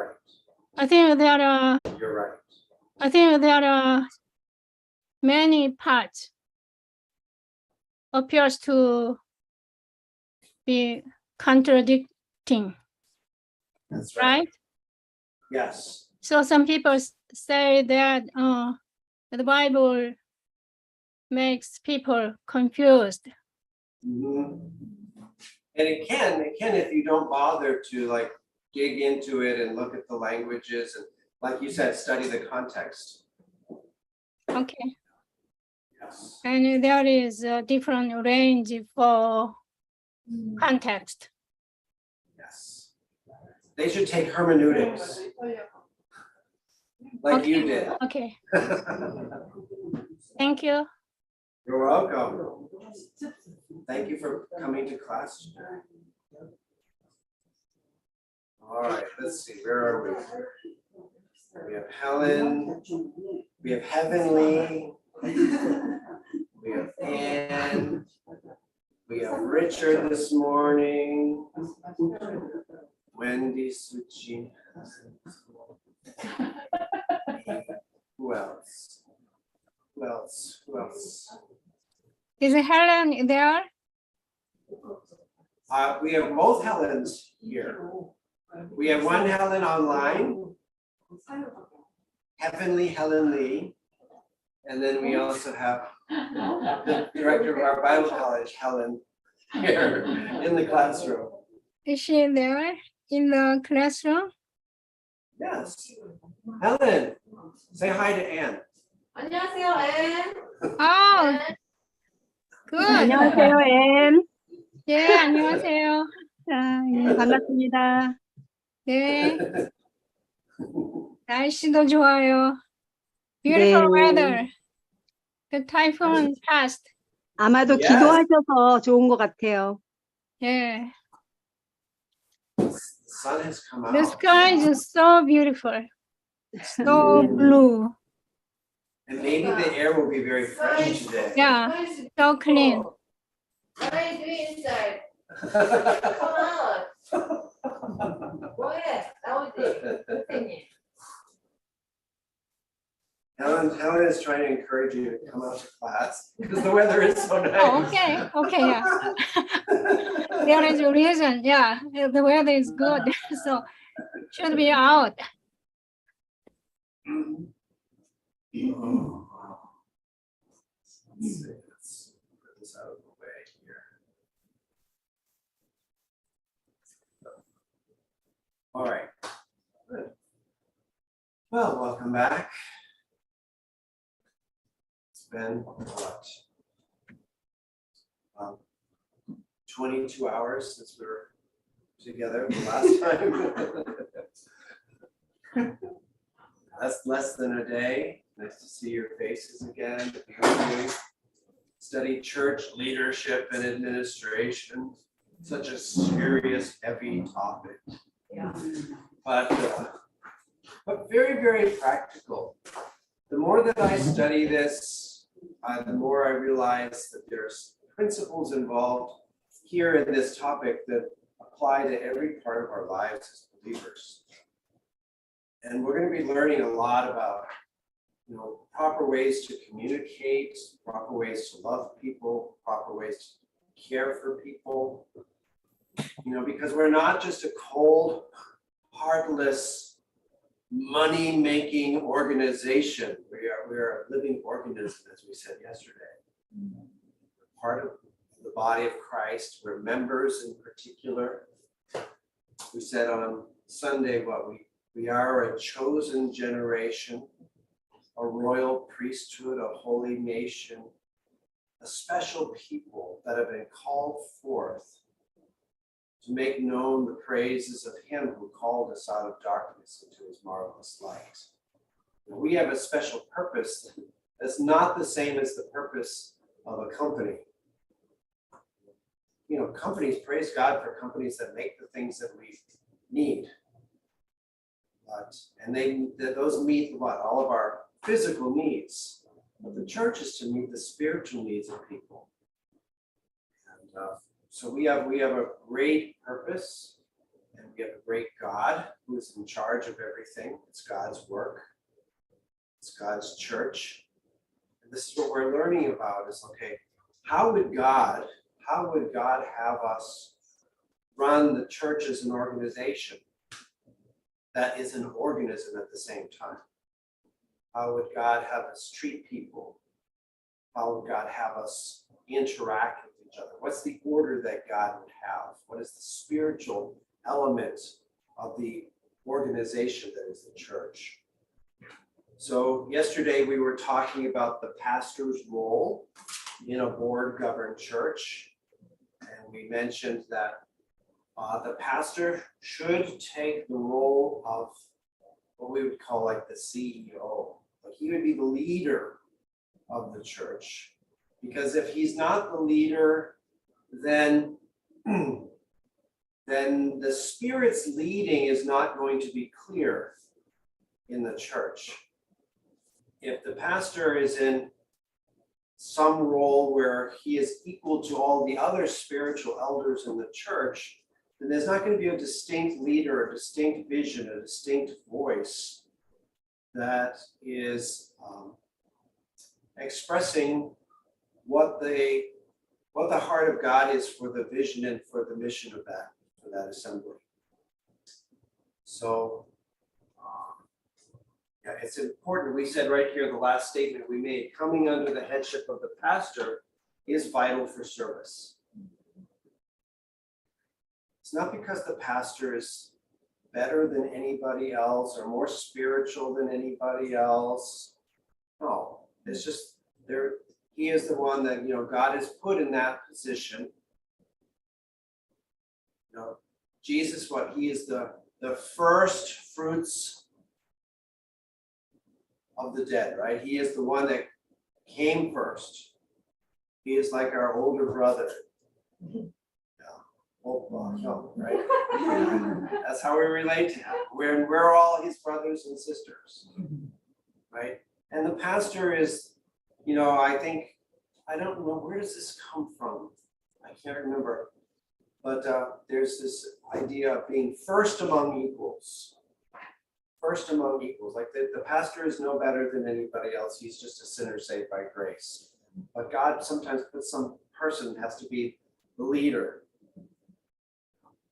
right. I think there are You're right. I think there are many parts appears to be contradicting, That's right. right? Yes. So some people say that the Bible makes people confused. Mhm. And it can if you don't bother to like dig into it and look at the languages and, like you said, study the context. Okay. Yes. And there is a different range for context. Yes. They should take hermeneutics, like Okay. you did. Okay. Thank you. You're welcome. Thank you for coming to class today. All right, let's see, where are we? We have Helen, we have Heavenly, we have Ann, we have Richard this morning, Wendy, Suchi. Who else? Who else? Who else? Is Helen there? We have both Helens here. We have one Helen online, Heavenly Helen Lee, and then we also have the director of our Bible college, Helen, here in the classroom. Is she there in the classroom? Yes. Helen, say hi to Ann. 안녕하세요, 앤. Oh, good. 안녕하세요, 앤. 예, 안녕하세요. 예, 반갑습니다. 네. 날씨도 좋아요. Beautiful 네. weather. The typhoon passed. 아마도 Yes. 기도하셔서 좋은 것 같아요. Yeah. The sun has come out. The sky is so beautiful. So blue. And maybe the air will be very fresh today. Yeah, so clean. What are you doing inside? Come out. Go ahead. 나오지. 선생님. Helen is trying to encourage you to come out to class because the weather is so nice. Oh, okay, yeah. There is a reason, yeah. The weather is good, so should be out. Oh, wow. Let's see, let's put this out of the way here. All right. Good. Well, welcome back. It's been what? 22 hours since we were together the last time. That's less than a day. Nice to see your faces again. Study church leadership and administration. Such a serious, heavy topic. Yeah. But very, very practical. The more that I study this, the more I realize that there's principles involved here in this topic that apply to every part of our lives as believers. And we're going to be learning a lot about, proper ways to communicate, proper ways to love people, proper ways to care for people. Because we're not just a cold, heartless, money-making organization. We are a living organism, as we said yesterday. We're part of the body of Christ. We're members in particular. We said on Sunday we are a chosen generation, a royal priesthood, a holy nation, a special people that have been called forth to make known the praises of him who called us out of darkness into his marvelous light. And we have a special purpose that's not the same as the purpose of a company. Companies, praise God for companies that make the things that we need. Those meet what? All of our physical needs. But the church is to meet the spiritual needs of people. And so we have a great purpose And we have a great God who is in charge of everything. It's God's work. It's God's church. And this is what we're learning about is, okay, how would God have us run the church as an organization that is an organism at the same time? How would God have us treat people? How would God have us interact with each other? What's the order that God would have? What is the spiritual element of the organization that is the church? So yesterday we were talking about the pastor's role in a board-governed church. And we mentioned that the pastor should take the role of what we would call like the CEO. Like he would be the leader of the church. Because if he's not the leader, then the Spirit's leading is not going to be clear in the church. If the pastor is in some role where he is equal to all the other spiritual elders in the church, then there's not going to be a distinct leader, a distinct vision, a distinct voice that is expressing what the heart of God is for the vision and for the mission of that assembly. So yeah, it's important. We said right here, the last statement we made, coming under the headship of the pastor is vital for service. It's not because the pastor is better than anybody else or more spiritual than anybody else. No, it's just there. He is the one that, God has put in that position. Jesus, he is the first fruits of the dead, right? He is the one that came first. He is like our older brother. Right? That's how we relate to him. We're all his brothers and sisters, right? And the pastor is, I don't know, where does this come from? I can't remember. But there's this idea of being first among equals. First among equals. Like the pastor is no better than anybody else. He's just a sinner saved by grace. But God sometimes puts some person has to be the leader.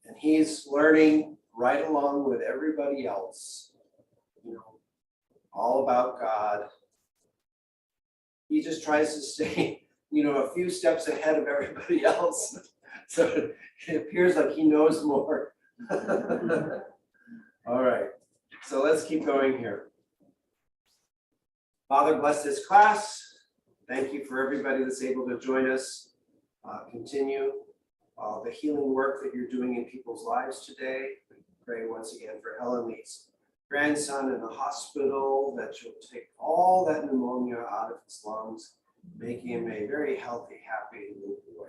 And he's learning right along with everybody else, all about God. He just tries to stay, a few steps ahead of everybody else. So it appears like he knows more. All right, so let's keep going here. Father, bless this class. Thank you for everybody that's able to join us. Continue the healing work that you're doing in people's lives today. We pray once again for Helen Lee's grandson in the hospital, that you'll take all that pneumonia out of his lungs, making him a very healthy, happy little boy.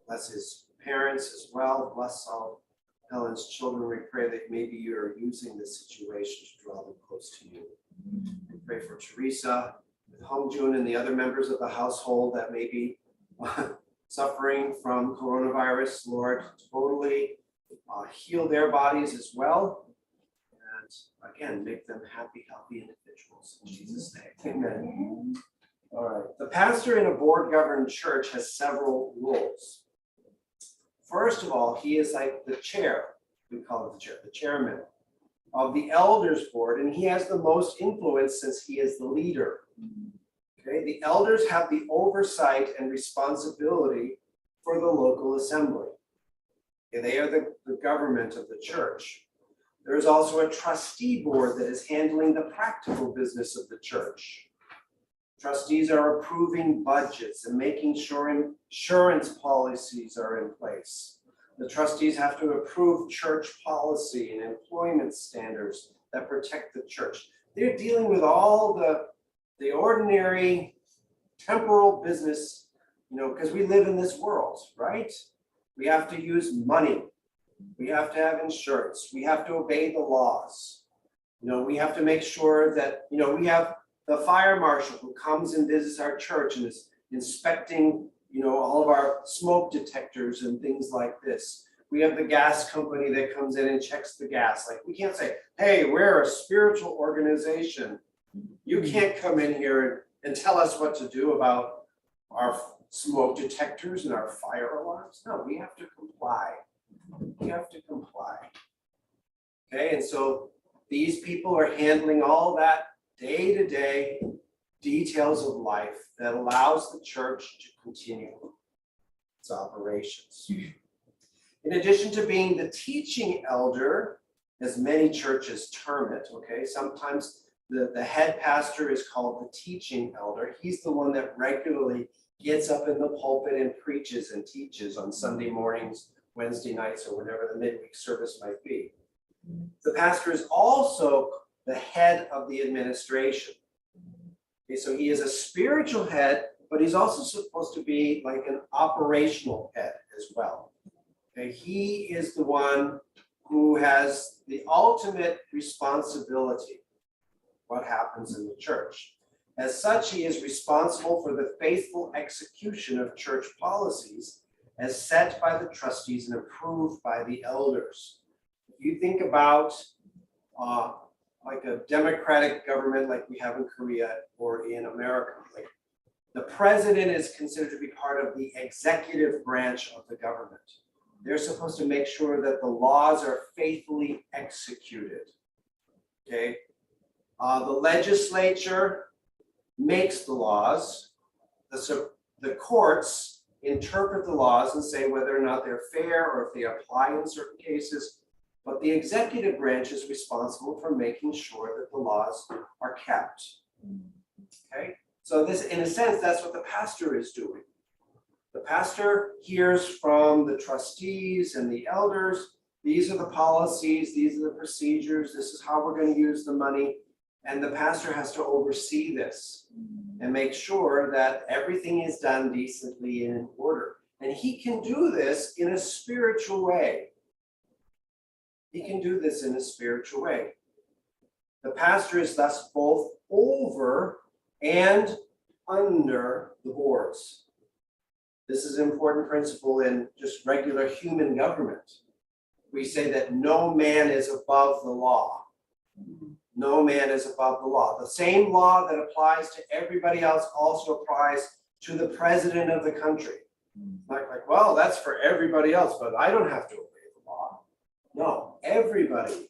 Bless his parents as well. Bless all Helen's children. We pray that maybe you're using this situation to draw them close to you. We pray for Teresa, Hong Jun, and the other members of the household that may be suffering from coronavirus. Lord, totally heal their bodies as well. And again, make them happy, healthy individuals. In Jesus' name, amen. All right. The pastor in a board-governed church has several roles. First of all, he is like the chair. We call it the chair, the chairman of the elders board, and he has the most influence since he is the leader. Okay, the elders have the oversight and responsibility for the local assembly. Okay, they are the government of the church. There is also a trustee board that is handling the practical business of the church. Trustees are approving budgets and making sure insurance policies are in place. The trustees have to approve church policy and employment standards that protect the church. They're dealing with all the ordinary temporal business, because we live in this world, right? We have to use money. We have to have insurance. We have to obey the laws. We have to make sure that, we have the fire marshal who comes and visits our church and is inspecting, all of our smoke detectors and things like this. We have the gas company that comes in and checks the gas. Like, we can't say, hey, we're a spiritual organization. You can't come in here and tell us what to do about our smoke detectors and our fire alarms. No, we have to comply. We have to comply. Okay, and so these people are handling all that day-to-day details of life that allows the church to continue its operations. In addition to being the teaching elder, as many churches term it, okay, sometimes the head pastor is called the teaching elder. He's the one that regularly gets up in the pulpit and preaches and teaches on Sunday mornings, Wednesday nights, or whenever the midweek service might be. The pastor is also the head of the administration. Okay, so he is a spiritual head, but he's also supposed to be like an operational head as well. Okay, he is the one who has the ultimate responsibility for what happens in the church. As such, he is responsible for the faithful execution of church policies as set by the trustees and approved by the elders. If you think about like a democratic government like we have in Korea or in America, like the president is considered to be part of the executive branch of the government. They're supposed to make sure that the laws are faithfully executed. Okay, the legislature makes the laws. The courts interpret the laws and say whether or not they're fair or if they apply in certain cases. But the executive branch is responsible for making sure that the laws are kept. Okay, so this, in a sense, that's what the pastor is doing. The pastor hears from the trustees and the elders. These are the policies, these are the procedures, this is how we're going to use the money. And the pastor has to oversee this and make sure that everything is done decently and in order. And he can do this in a spiritual way. He can do this in a spiritual way. The pastor is thus both over and under the boards. This is an important principle in just regular human government. We say that no man is above the law. No man is above the law. The same law that applies to everybody else also applies to the president of the country. Like, well, that's for everybody else, but I don't have to obey the law. No, everybody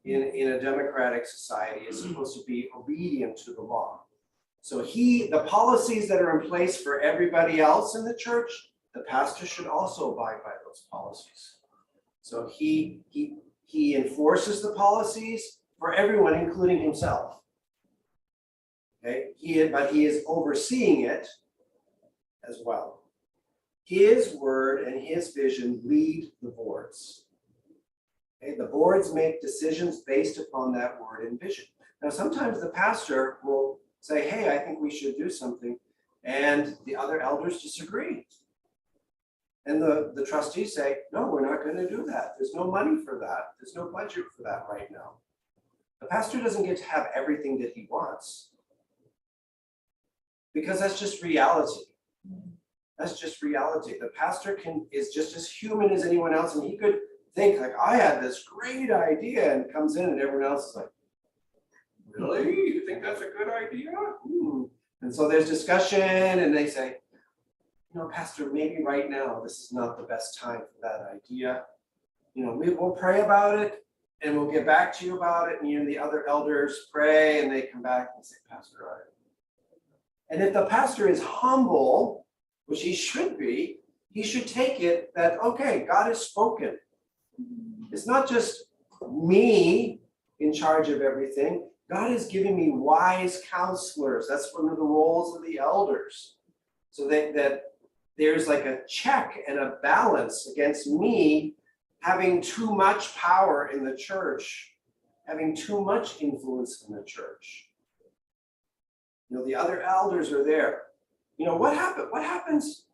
in a democratic society is supposed to be obedient to the law. So the policies that are in place for everybody else in the church, the pastor should also abide by those policies. So he enforces the policies for everyone, including himself. Okay, but he is overseeing it as well. His word and his vision lead the boards. Okay, the boards make decisions based upon that word and vision. Now, sometimes the pastor will say, hey, I think we should do something, and the other elders disagree. And the trustees say, no, we're not going to do that. There's no money for that. There's no budget for that right now. The pastor doesn't get to have everything that he wants, because that's just reality. That's just reality. The pastor is just as human as anyone else, and he could think like, I had this great idea, and comes in and everyone else is like, really? You think that's a good idea? And so there's discussion, and they say, you know, Pastor, maybe right now this is not the best time for that idea. You know, we'll pray about it, and we'll get back to you about it. And you know, the other elders pray, and they come back and say, Pastor, all right. And if the pastor is humble, which he should be, he should take it that, okay, God has spoken. It's not just me in charge of everything. God is giving me wise counselors. That's one of the roles of the elders. So that there's like a check and a balance against me having too much power in the church, having too much influence in the church. You know, the other elders are there. You know, what happens,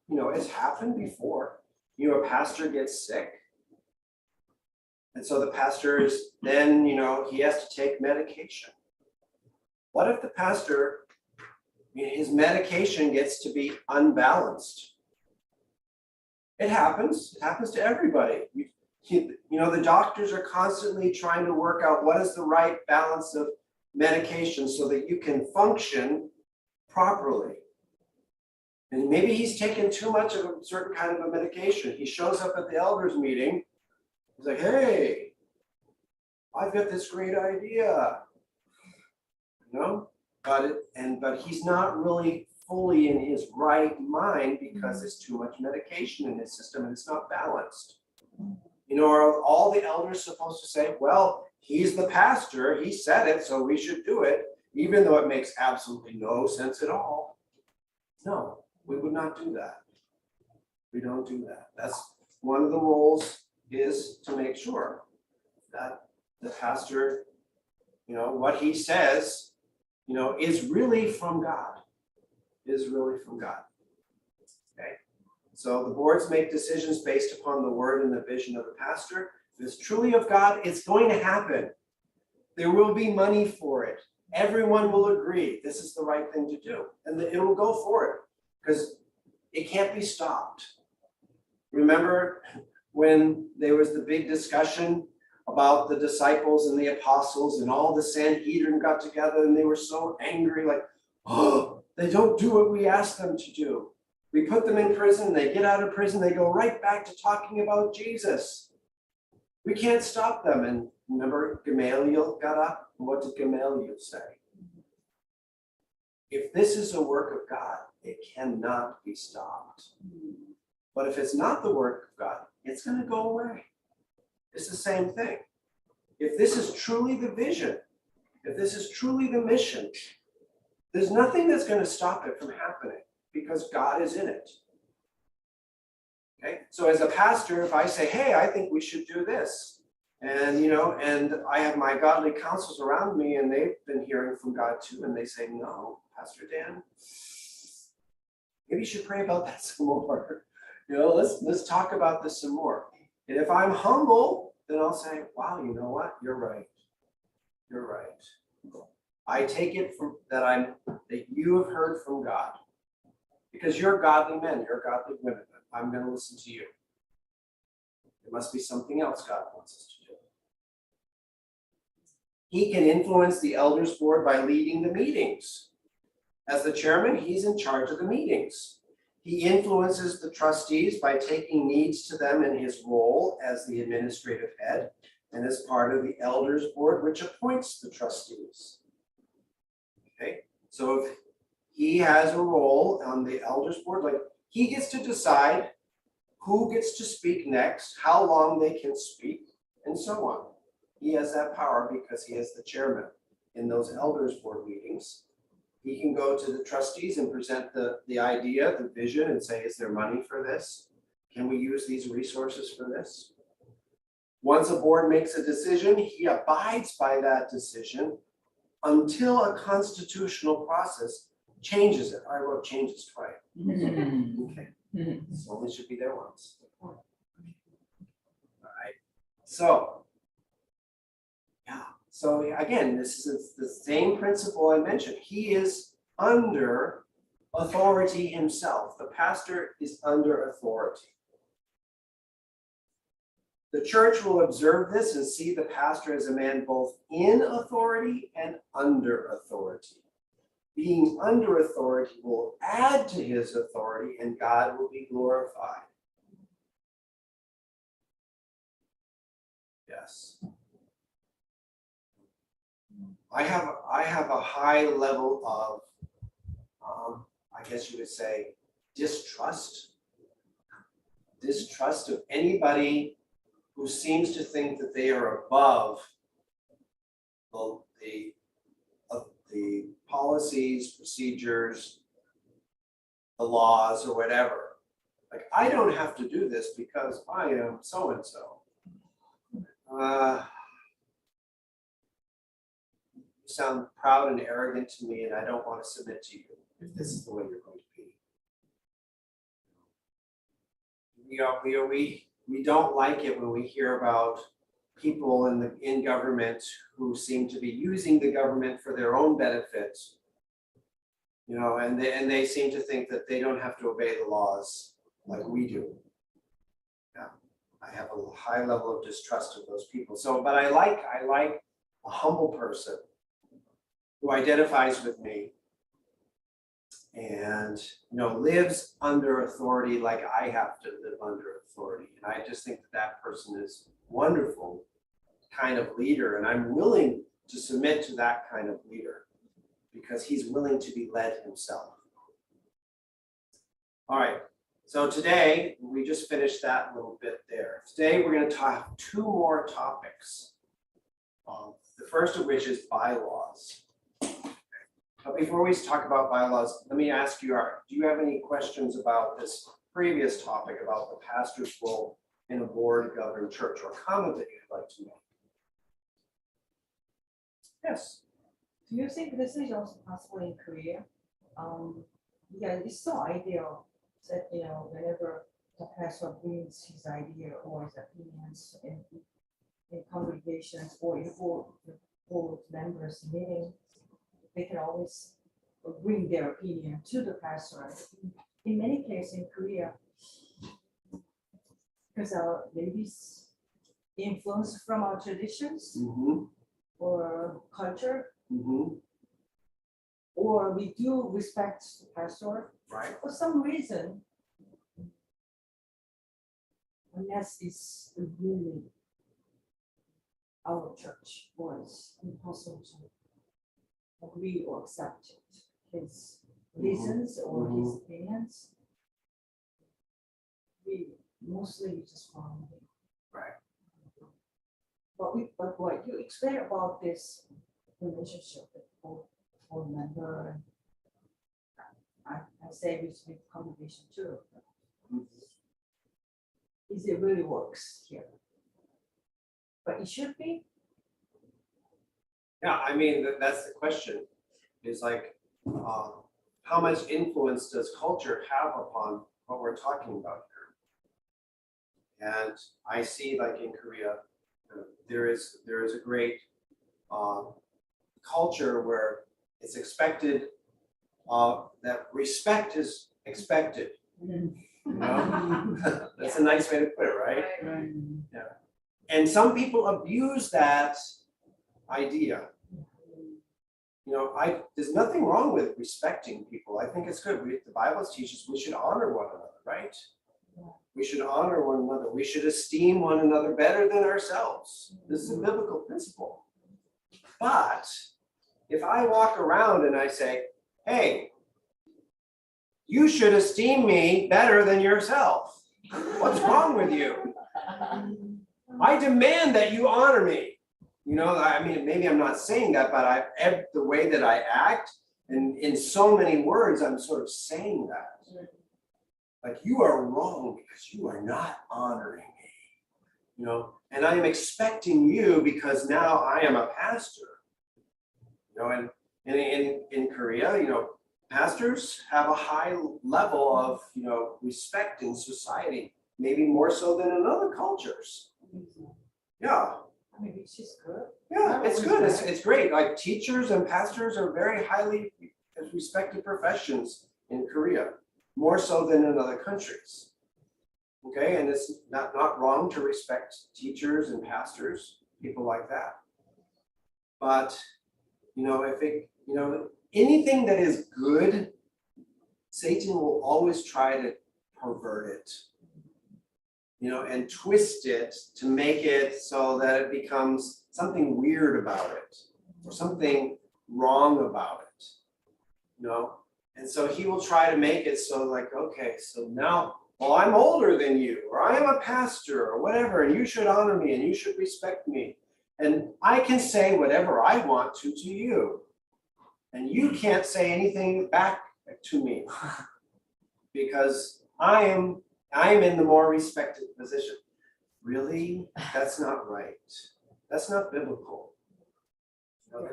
you know, it's happened before. You know, a pastor gets sick. And so the pastor is then, you know, he has to take medication. What if the pastor, his medication gets to be unbalanced? It happens to everybody. The doctors are constantly trying to work out what is the right balance of medication so that you can function properly. And maybe he's taken too much of a certain kind of a medication. He shows up at the elders meeting. He's like, hey, I've got this great idea. But he's not really fully in his right mind because there's too much medication in his system and it's not balanced. Are all the elders supposed to say, well, he's the pastor, he said it, so we should do it, even though it makes absolutely no sense at all? No, we would not do that. We don't do that. That's one of the roles, is to make sure that the pastor, what he says, is really from God. Is really from God. Okay. So the boards make decisions based upon the word and the vision of the pastor. If it's truly of God, it's going to happen. There will be money for it. Everyone will agree this is the right thing to do. And it will go for it because it can't be stopped. Remember when there was the big discussion about the disciples and the apostles, and all the Sanhedrin got together and they were so angry, like, oh, they don't do what we asked them to do. We put them in prison, they get out of prison, they go right back to talking about Jesus. We can't stop them. And remember, Gamaliel got up, and what did Gamaliel say? If this is a work of God, it cannot be stopped. But if it's not the work of God, it's going to go away. It's the same thing. If this is truly the vision, if this is truly the mission, there's nothing that's going to stop it from happening because God is in it. Okay, so as a pastor, if I say, hey, I think we should do this, and and I have my godly counsels around me and they've been hearing from God too, and they say, no, Pastor Dan, maybe you should pray about that some more. Let's talk about this some more. And if I'm humble, then I'll say, wow, you know what? You're right. You're right. I take it that you have heard from God. Because you're godly men, you're godly women. I'm going to listen to you. There must be something else God wants us to do. He can influence the elders board by leading the meetings. As the chairman, he's in charge of the meetings. He influences the trustees by taking needs to them in his role as the administrative head and as part of the elders board, which appoints the trustees. Okay, so if he has a role on the elders board, like he gets to decide who gets to speak next, how long they can speak, and so on. He has that power because he is the chairman in those elders board meetings. He can go to the trustees and present the idea, the vision, and say, is there money for this? Can we use these resources for this? Once a board makes a decision, he abides by that decision until a constitutional process changes it. I wrote changes twice. Okay. So only should be there once. All right. So, yeah. So again, this is the same principle I mentioned. He is under authority himself. The pastor is under authority. The church will observe this and see the pastor as a man both in authority and under authority. Being under authority will add to his authority and God will be glorified. Yes. I have a high level of, I guess you would say, distrust of anybody who seems to think that they are above the policies, procedures, the laws, or whatever. Like, I don't have to do this because I am so-and-so. You sound proud and arrogant to me, and I don't want to submit to you if this is the way you're going to be. We don't like it when we hear about people in government who seem to be using the government for their own benefit, and they seem to think that they don't have to obey the laws like we do. Yeah, I have a high level of distrust of those people. So, but I like a humble person who identifies with me and, you know, lives under authority like I have to live under authority. And I just think that that person is wonderful kind of leader, and I'm willing to submit to that kind of leader because he's willing to be led himself. All right, so today we just finished that little bit there. Today we're going to talk two more topics. The first of which is bylaws. But before we talk about bylaws, let me ask you, do you have any questions about this previous topic about the pastor's role in a board-governed church, or comment that you'd like to make? Yes. Do you think this is also possible in Korea? Yeah, it's so ideal that, you know, whenever the pastor brings his idea or his opinions in congregations or in board members meeting, they can always bring their opinion to the pastor. In many cases in Korea, because maybe it's influence from our traditions or culture, or we do respect the pastor. Right. For some reason, unless it's really our church, or it's impossible to agree or accept his reasons or his opinions, we mostly just follow him. Right. But what you explain about this relationship with board member, I say with congregation too. Is it really works here? But it should be. Yeah, I mean, that's the question. Is like, how much influence does culture have upon what we're talking about here? And I see, like in Korea, there is a great culture where it's expected that respect is expected. You know, that's a nice way to put it, right? Right. Yeah. And some people abuse that idea. You know, there's nothing wrong with respecting people. I think it's good. The Bible teaches we should honor one another, right? We should honor one another. We should esteem one another better than ourselves. This is a biblical principle. But if I walk around and I say, hey, you should esteem me better than yourself. What's wrong with you? I demand that you honor me. You know, I mean, maybe I'm not saying that, but the way that I act, and in so many words, I'm sort of saying that. Like, you are wrong because you are not honoring me. You know, and I am expecting you because now I am a pastor. You know, and in Korea, you know, pastors have a high level of, you know, respect in society, maybe more so than in other cultures. Yeah. I mean, which is good. Yeah, it's good. It's great. Like, teachers and pastors are very highly respected professions in Korea, more so than in other countries. Okay, and it's not wrong to respect teachers and pastors, people like that. But, you know, anything that is good, Satan will always try to pervert it, you know, and twist it to make it so that it becomes something weird about it or something wrong about it, you know. And so he will try to make it so, like, okay, so now, well, I'm older than you, or I am a pastor or whatever, and you should honor me and you should respect me. And I can say whatever I want to you. And you can't say anything back to me because I am in the more respected position. Really? That's not right. That's not biblical. You know,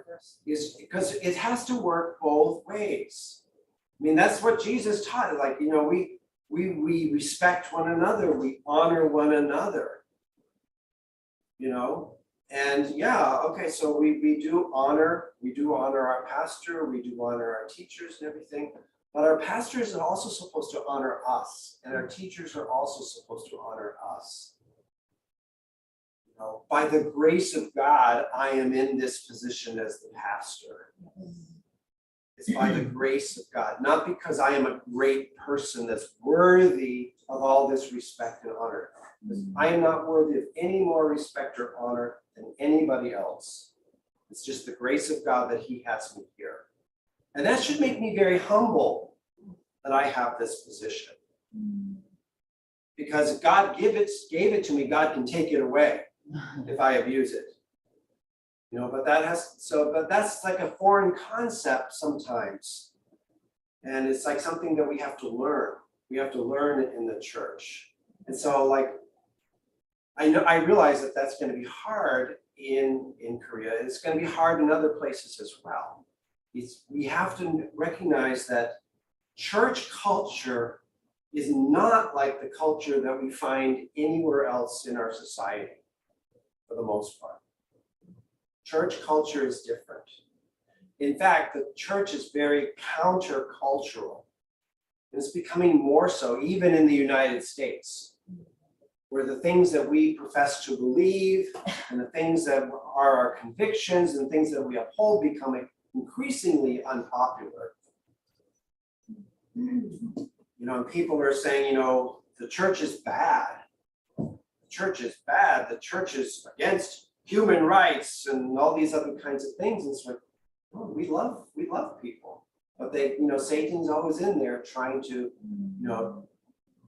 because it has to work both ways. I mean, that's what Jesus taught. Like, you know, we respect one another. We honor one another. You know? And yeah, okay, so we do honor our pastor, we do honor our teachers and everything, But our pastors are also supposed to honor us, and our teachers are also supposed to honor us. You know, by the grace of God, I am in this position as the pastor. It's by the grace of God, not because I am a great person that's worthy of all this respect and honor. Because I am not worthy of any more respect or honor than anybody else. It's just the grace of God that he has me here. And that should make me very humble that I have this position. Because God gave it to me, God can take it away if I abuse it. You know, but that's like a foreign concept sometimes. And it's like something that we have to learn. We have to learn it in the church. And so like, I realize that that's going to be hard in Korea. It's going to be hard in other places as well. We have to recognize that church culture is not like the culture that we find anywhere else in our society, for the most part. Church culture is different. In fact, the church is very countercultural. It's becoming more so, even in the United States, where the things that we profess to believe and the things that are our convictions and things that we uphold become increasingly unpopular. You know, and people are saying, you know, the church is bad. The church is bad. The church is against human rights and all these other kinds of things. And it's like, oh, we love people. But they, you know, Satan's always in there trying to, you know,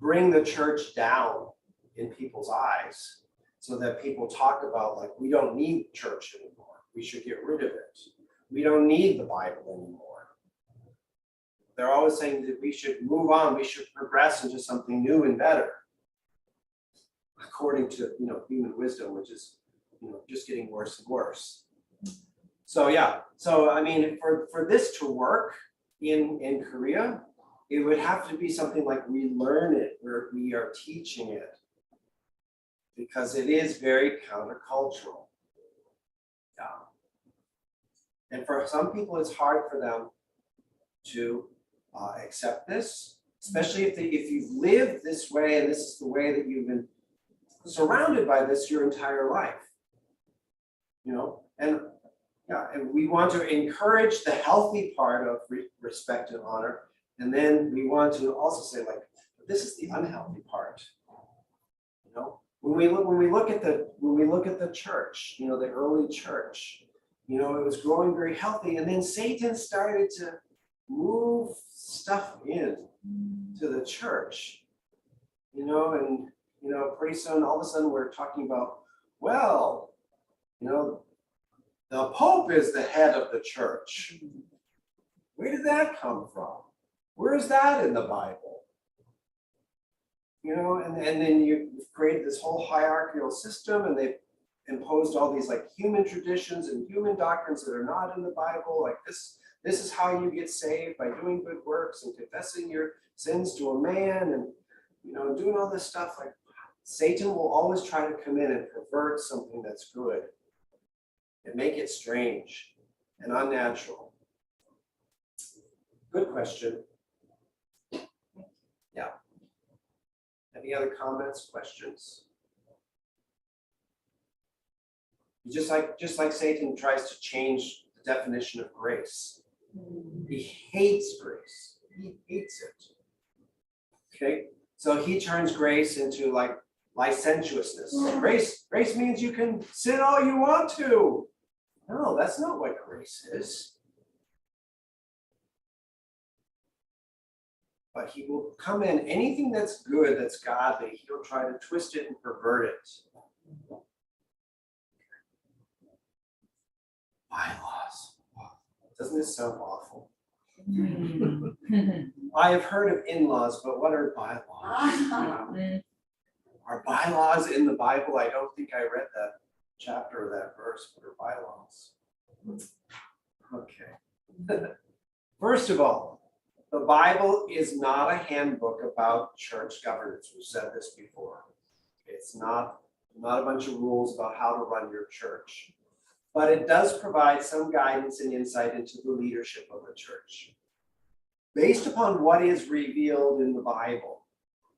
bring the church down in people's eyes so that people talk about like, we don't need church anymore. We should get rid of it. We don't need the Bible anymore. They're always saying that we should move on. We should progress into something new and better, according to, you know, human wisdom, which is, you know, just getting worse and worse. So yeah, so I mean, for this to work in Korea, it would have to be something like we learn it, where we are teaching it, because it is very countercultural. Yeah. And for some people, it's hard for them to accept this, especially if you've lived this way and this is the way that you've been surrounded by this your entire life. You know, and yeah, and we want to encourage the healthy part of respect and honor, and then we want to also say like, this is the unhealthy part. You know, when we look at the church, you know, the early church, you know, it was growing very healthy, and then Satan started to move stuff in to the church, you know, and you know, pretty soon, all of a sudden, we're talking about, well, you know, the Pope is the head of the church. Where did that come from? Where is that in the Bible? You know, and then you've created this whole hierarchical system, and they've imposed all these like human traditions and human doctrines that are not in the Bible. Like this is how you get saved, by doing good works and confessing your sins to a man, and you know, doing all this stuff. Like Satan will always try to come in and pervert something that's good and make it strange and unnatural. Good question. Yeah. Any other comments, questions? Just like Satan tries to change the definition of grace. He hates grace. He hates it. Okay? So he turns grace into like licentiousness. Grace means you can sin all you want to. No, that's not what grace is. But he will come in, anything that's good, that's godly, he'll try to twist it and pervert it. Bylaws. Doesn't this sound awful? I have heard of in-laws, but what are bylaws? Are bylaws in the Bible? I don't think I read that chapter or that verse. What are bylaws? Okay. First of all, the Bible is not a handbook about church governance. We've said this before. It's not a bunch of rules about how to run your church. But it does provide some guidance and insight into the leadership of the church. based upon what is revealed in the Bible,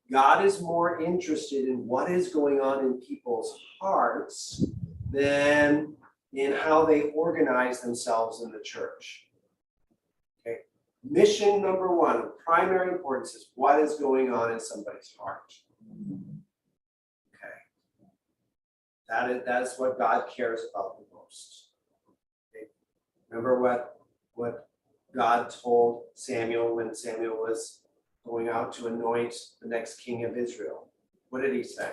God is more interested in what is going on in people's hearts than in how they organize themselves in the church. Okay. Mission number one of primary importance is what is going on in somebody's heart. Okay. That's what God cares about the most. Okay. Remember what God told Samuel when Samuel was going out to anoint the next king of Israel. What did he say?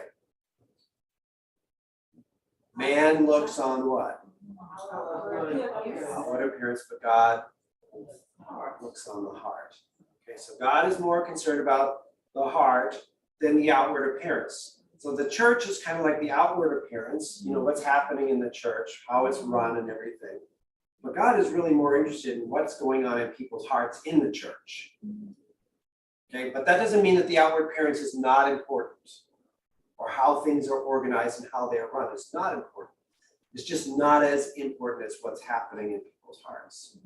Man looks on what? Outward appearance, but God looks on the heart. Okay, so God is more concerned about the heart than the outward appearance. So the church is kind of like the outward appearance, what's happening in the church, how it's run and everything. But God is really more interested in what's going on in people's hearts in the church. Okay, but that doesn't mean that the outward appearance is not important, or how things are organized and how they are run. It's not important. It's just not as important as what's happening in people's hearts.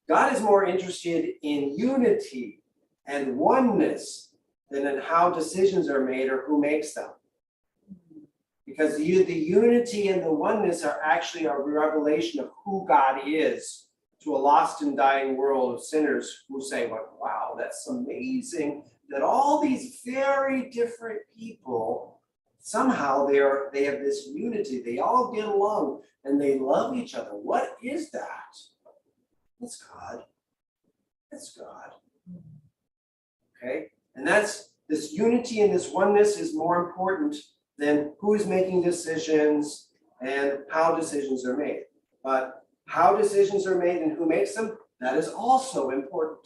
God is more interested in unity and oneness than in how decisions are made or who makes them. Because the unity and the oneness are actually a revelation of who God is to a lost and dying world of sinners who say, well, wow, that's amazing that all these very different people, somehow they have this unity. They all get along and they love each other. What is that? It's God. It's God. Okay? And that's this unity and this oneness is more important than who is making decisions and how decisions are made. But how decisions are made and who makes them, that is also important.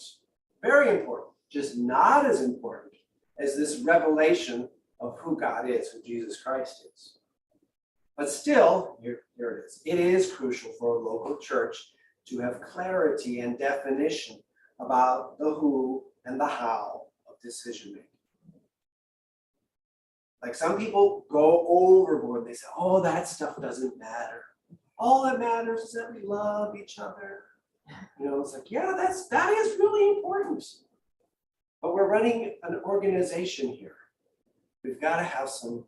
Very important. Just not as important as this revelation of who God is, who Jesus Christ is. But still, here it is. It is crucial for a local church to have clarity and definition about the who and the how of decision making. Like some people go overboard. They say, oh, that stuff doesn't matter. All that matters is that we love each other. It's like, yeah, that is really important. But we're running an organization here. We've got to have some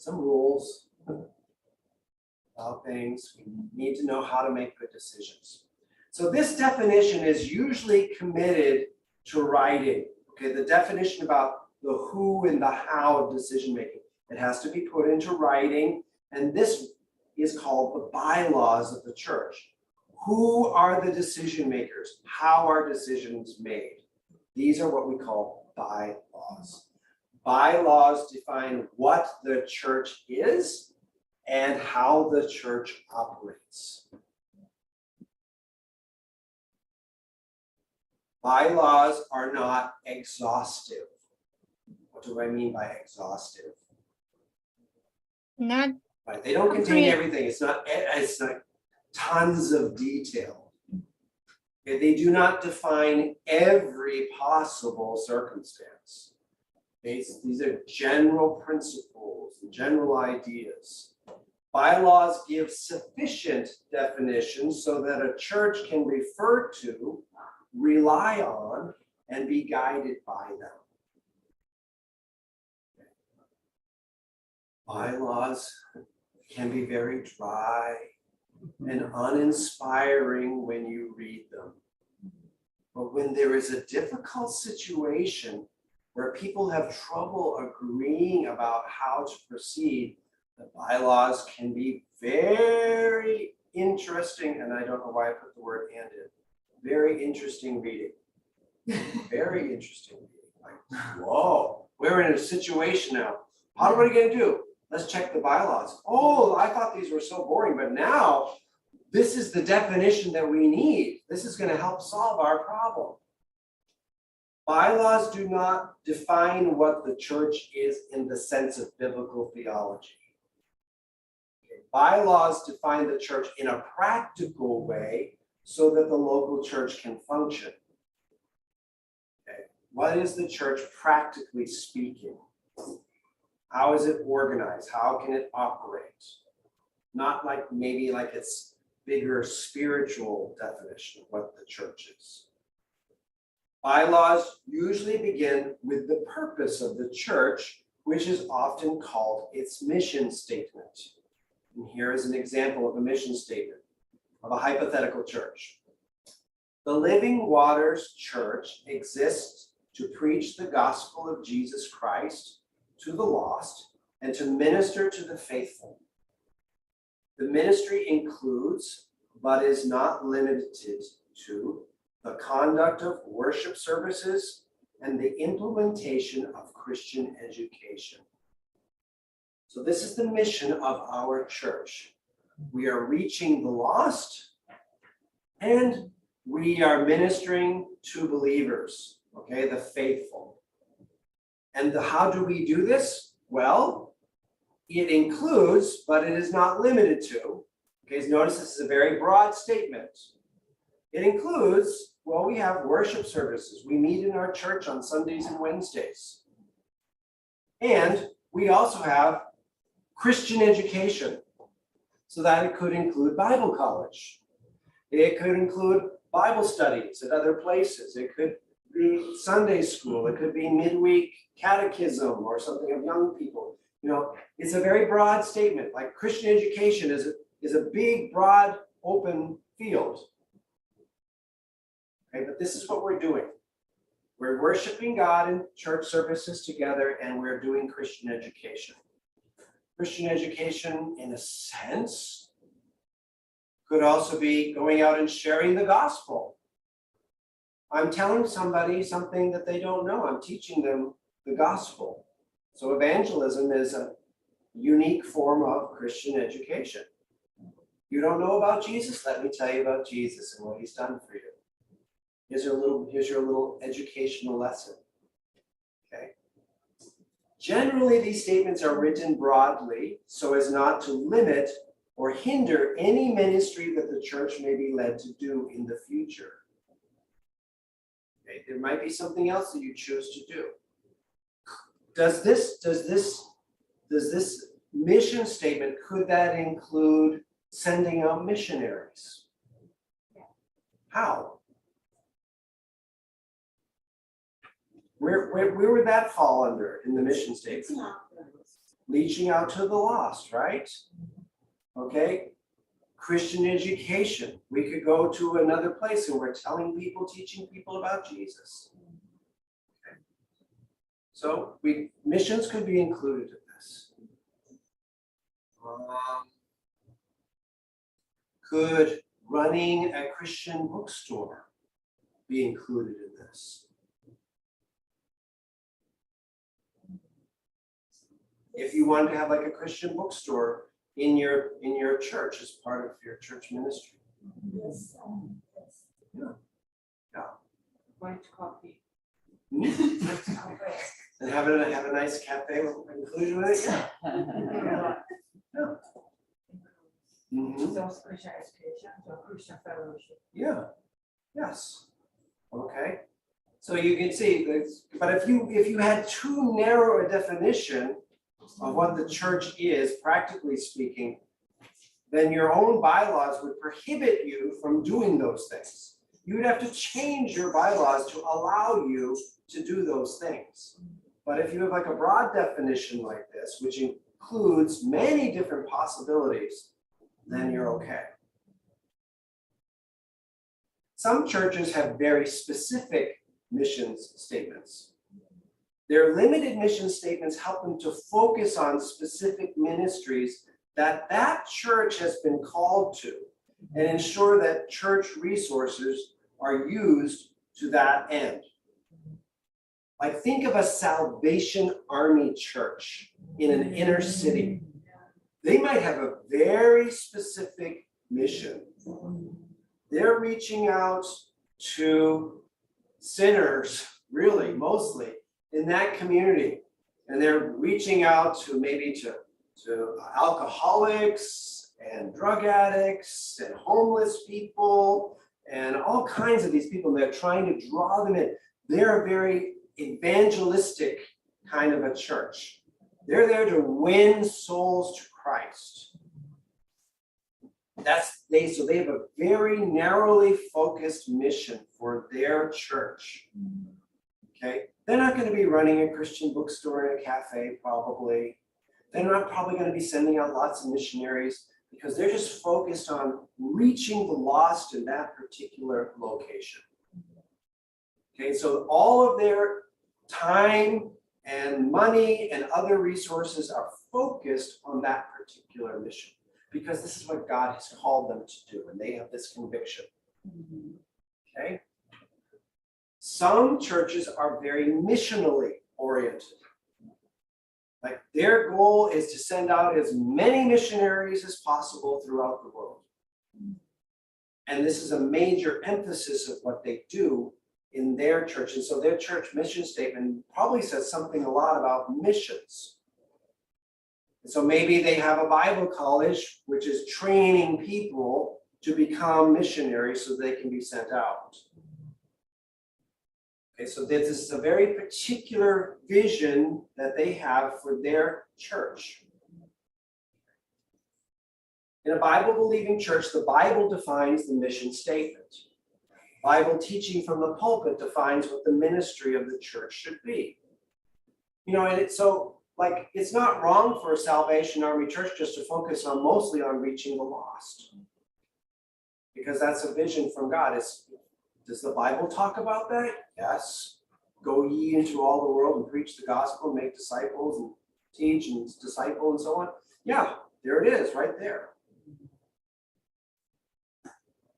rules about things. We need to know how to make good decisions. So this definition is usually committed to writing. Okay, the definition about the who and the how of decision making. It has to be put into writing, and this is called the bylaws of the church. Who are the decision makers? How are decisions made? These are what we call bylaws. Bylaws define what the church is and how the church operates. Bylaws are not exhaustive. What do I mean by exhaustive? Not Right, they don't contain everything. It's not tons of detail. Okay, they do not define every possible circumstance. These are general principles and general ideas. Bylaws give sufficient definitions so that a church can refer to, rely on, and be guided by them. Bylaws can be very dry and uninspiring when you read them. But when there is a difficult situation where people have trouble agreeing about how to proceed, the bylaws can be very interesting, and I don't know why I put the word "and" in. Very interesting reading. Very interesting reading. Like, whoa, we're in a situation now. What are we going to do? Let's check the bylaws. Oh, I thought these were so boring, but now this is the definition that we need. This is going to help solve our problem. Bylaws do not define what the church is in the sense of biblical theology. Okay. Bylaws define the church in a practical way so that the local church can function. Okay. What is the church practically speaking? How is it organized? How can it operate? Not like maybe like its bigger spiritual definition of what the church is. Bylaws usually begin with the purpose of the church, which is often called its mission statement. And here is an example of a mission statement of a hypothetical church. The Living Waters Church exists to preach the gospel of Jesus Christ to the lost and to minister to the faithful. The ministry includes, but is not limited to, the conduct of worship services and the implementation of Christian education. So this is the mission of our church. We are reaching the lost and we are ministering to believers, okay, the faithful. And how do we do this? Well, it includes, but it is not limited to, okay, notice this is a very broad statement. It includes, well, we have worship services. We meet in our church on Sundays and Wednesdays. And we also have Christian education. So that it could include Bible college. It could include Bible studies at other places. It could be Sunday school. It could be midweek catechism or something of young people. You know, it's a very broad statement. Like Christian education is a big, broad, open field. Okay, but this is what we're doing. We're worshiping God in church services together, and we're doing Christian education. Christian education, in a sense, could also be going out and sharing the gospel. I'm telling somebody something that they don't know. I'm teaching them the gospel. So evangelism is a unique form of Christian education. You don't know about Jesus? Let me tell you about Jesus and what he's done for you. Here's your little educational lesson. Okay. Generally, these statements are written broadly so as not to limit or hinder any ministry that the church may be led to do in the future. Okay. There might be something else that you choose to do. Does this mission statement, could that include sending out missionaries? How? Where would that fall under in the mission statement? Reaching out to the lost, right? Okay. Christian education. We could go to another place and we're telling people, teaching people about Jesus. Okay. So missions could be included in this. Could running a Christian bookstore be included in this? If you wanted to have like a Christian bookstore in your church as part of your church ministry. Yes. Yeah. White coffee. And have a nice cafe included with it. Yeah. Mm-hmm. So Christian education, so Christian fellowship. Yeah. Yes. Okay. So you can see this, but if you had too narrow a definition of what the church is, practically speaking, then your own bylaws would prohibit you from doing those things. You would have to change your bylaws to allow you to do those things. But if you have like a broad definition like this, which includes many different possibilities, then you're okay. Some churches have very specific missions statements. Their limited mission statements help them to focus on specific ministries that church has been called to and ensure that church resources are used to that end. Like think of a Salvation Army church in an inner city. They might have a very specific mission. They're reaching out to sinners, really, mostly, in that community. And they're reaching out to maybe to alcoholics and drug addicts and homeless people and all kinds of these people. And they're trying to draw them in. They're a very evangelistic kind of a church. They're there to win souls to Christ. so they have a very narrowly focused mission for their church. Okay, they're not going to be running a Christian bookstore and a cafe, probably. They're not probably going to be sending out lots of missionaries because they're just focused on reaching the lost in that particular location. Okay, so all of their time and money and other resources are focused on that particular mission because this is what God has called them to do, and they have this conviction. Okay? Some churches are very missionally oriented. Like their goal is to send out as many missionaries as possible throughout the world. And this is a major emphasis of what they do in their church. And so their church mission statement probably says something a lot about missions. And so maybe they have a Bible college, which is training people to become missionaries so they can be sent out. Okay, so this is a very particular vision that they have for their church. In a Bible-believing church, the Bible defines the mission statement. Bible teaching from the pulpit defines what the ministry of the church should be. You know, and it's not wrong for a Salvation Army church just to focus mostly on reaching the lost. Because that's a vision from God. Does the Bible talk about that? Yes. Go ye into all the world and preach the gospel, make disciples and teach and disciple and so on. Yeah, there it is right there.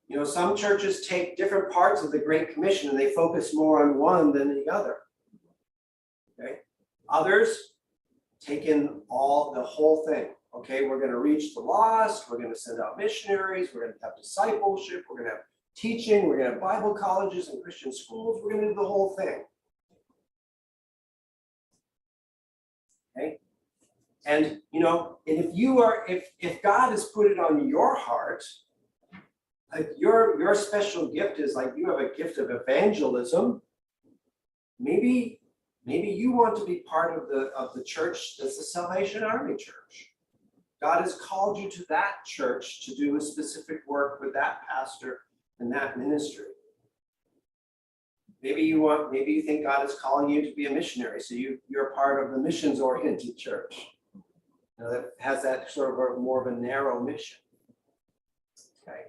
You know, some churches take different parts of the Great Commission and they focus more on one than the other. Okay. Others take in the whole thing. Okay, we're going to reach the lost, we're going to send out missionaries, we're going to have discipleship, we're going to have teaching, we're going to have Bible colleges and Christian schools, we're going to do the whole thing. Okay? And you know, if God has put it on your heart, like your special gift is like you have a gift of evangelism, maybe you want to be part of the church that's the Salvation Army Church. God has called you to that church to do a specific work with that pastor and that ministry. Maybe you think God is calling you to be a missionary, so you're part of the missions-oriented church. You know, that has that sort of more of a narrow mission. Okay.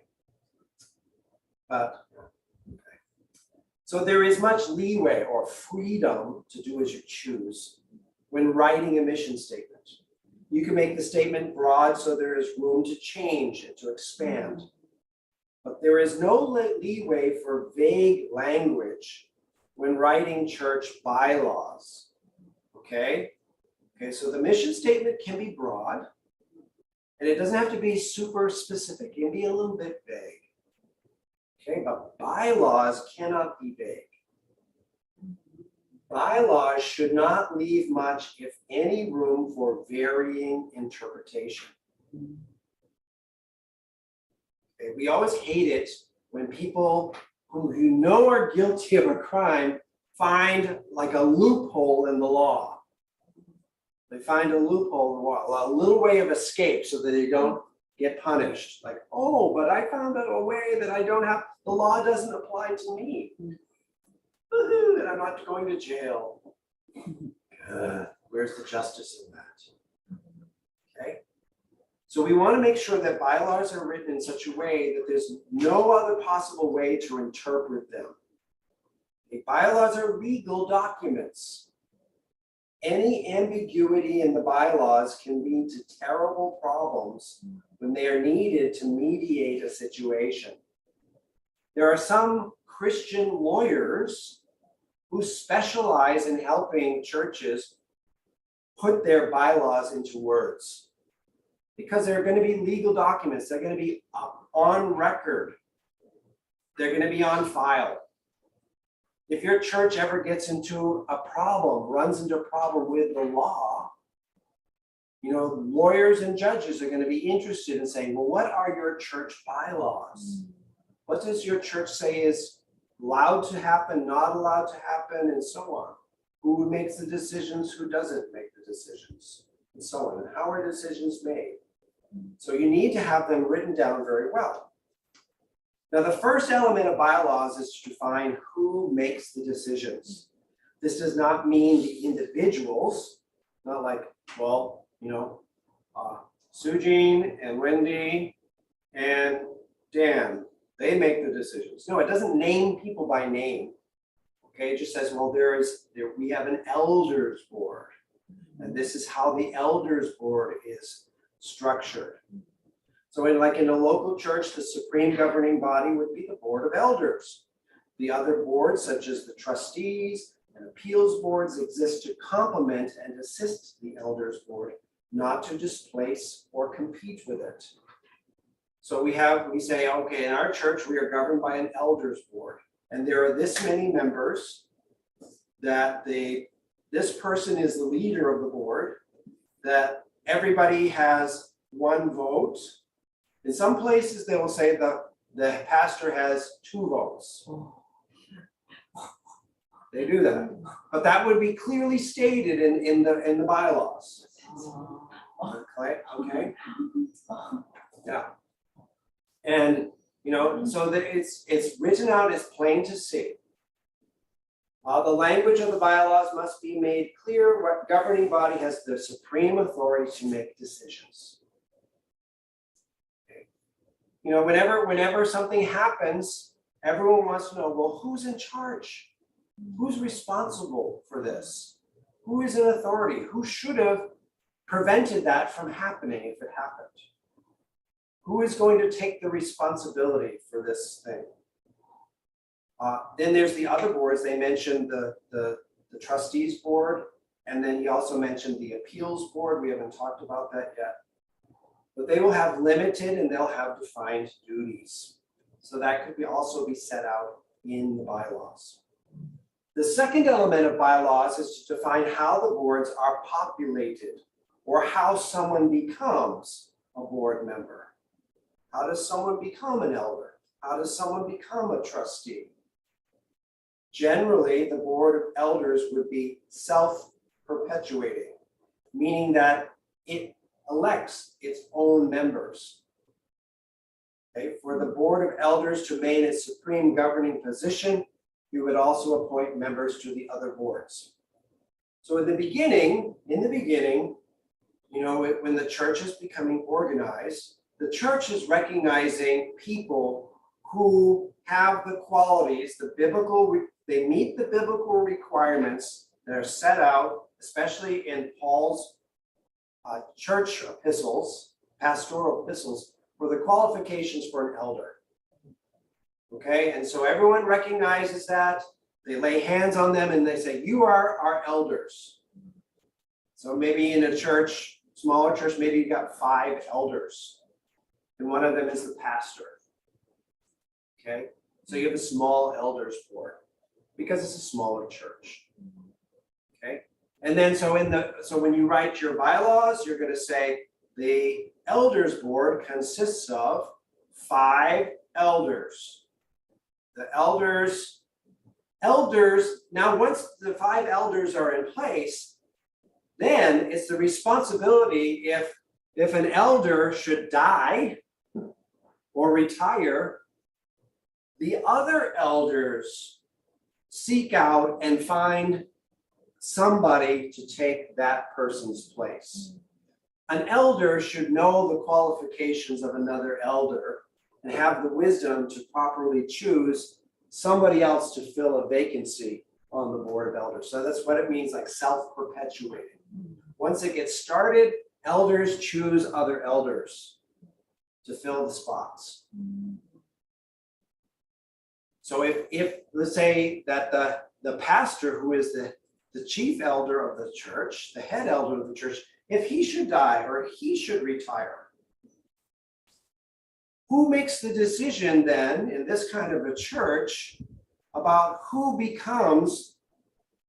So there is much leeway or freedom to do as you choose when writing a mission statement. You can make the statement broad so there is room to change and to expand. But there is no leeway for vague language when writing church bylaws. Okay, so the mission statement can be broad, and it doesn't have to be super specific. It can be a little bit vague. Okay, but bylaws cannot be vague. Bylaws should not leave much, if any, room for varying interpretation. Okay, we always hate it when people who you know are guilty of a crime find like a loophole in the law. They find a loophole in the law, a little way of escape so that they don't get punished. Like, oh, but I found out a way that the law doesn't apply to me. Woohoo, and I'm not going to jail. Where's the justice in that? Okay. So we want to make sure that bylaws are written in such a way that there's no other possible way to interpret them. Okay, bylaws are legal documents. Any ambiguity in the bylaws can lead to terrible problems when they are needed to mediate a situation. There are some Christian lawyers who specialize in helping churches put their bylaws into words, because they're going to be legal documents. They're going to be on record. They're going to be on file. If your church ever gets into a problem, runs into a problem with the law, you know, lawyers and judges are going to be interested in saying, well, what are your church bylaws? What does your church say is allowed to happen, not allowed to happen, and so on? Who makes the decisions, who doesn't make the decisions, and so on? And how are decisions made? So you need to have them written down very well. Now, the first element of bylaws is to define who makes the decisions. This does not mean the individuals, not like, well, Sujin and Wendy and Dan, they make the decisions. No, it doesn't name people by name. Okay, it just says, well, we have an elders board, and this is how the elders board is structured. So in a local church, the supreme governing body would be the board of elders. The other boards, such as the trustees and appeals boards, exist to complement and assist the elders board, not to displace or compete with it. So we say, okay, in our church, we are governed by an elders board, and there are this many members that this person is the leader of the board, that everybody has one vote. In some places, they will say the pastor has 2 votes. They do that, but that would be clearly stated in the bylaws. Okay. Yeah. And so that it's written out as plain to see. The language of the bylaws must be made clear. What governing body has the supreme authority to make decisions. Whenever something happens, everyone wants to know, well, who's in charge? Who's responsible for this? Who is in authority? Who should have prevented that from happening if it happened? Who is going to take the responsibility for this thing? Then there's the other boards. They mentioned the trustees board, and then he also mentioned the appeals board. We haven't talked about that yet. But they will have limited and they'll have defined duties. So that could also be set out in the bylaws. The second element of bylaws is to define how the boards are populated, or how someone becomes a board member. How does someone become an elder? How does someone become a trustee? Generally, the board of elders would be self-perpetuating, meaning that it elects its own members. Okay, for the board of elders to maintain its supreme governing position, you would also appoint members to the other boards. So in the beginning, when the church is becoming organized, the church is recognizing people who have the qualities, they meet the biblical requirements that are set out, especially in Paul's church epistles, pastoral epistles, for the qualifications for an elder. Okay, and so everyone recognizes that. They lay hands on them and they say, you are our elders. So maybe in a church, smaller church, maybe you've got 5 elders, and one of them is the pastor. Okay, so you have a small elders board because it's a smaller church. Okay, and then so when you write your bylaws, you're going to say the elders board consists of 5 elders. The elders, now once the 5 elders are in place, then it's the responsibility if an elder should die or retire, the other elders seek out and find somebody to take that person's place. An elder should know the qualifications of another elder and have the wisdom to properly choose somebody else to fill a vacancy on the board of elders. So that's what it means, like self-perpetuating. Once it gets started, elders choose other elders to fill the spots. So if let's say that the pastor, who is the chief elder of the church, the head elder of the church, if he should die or he should retire, who makes the decision then in this kind of a church about who becomes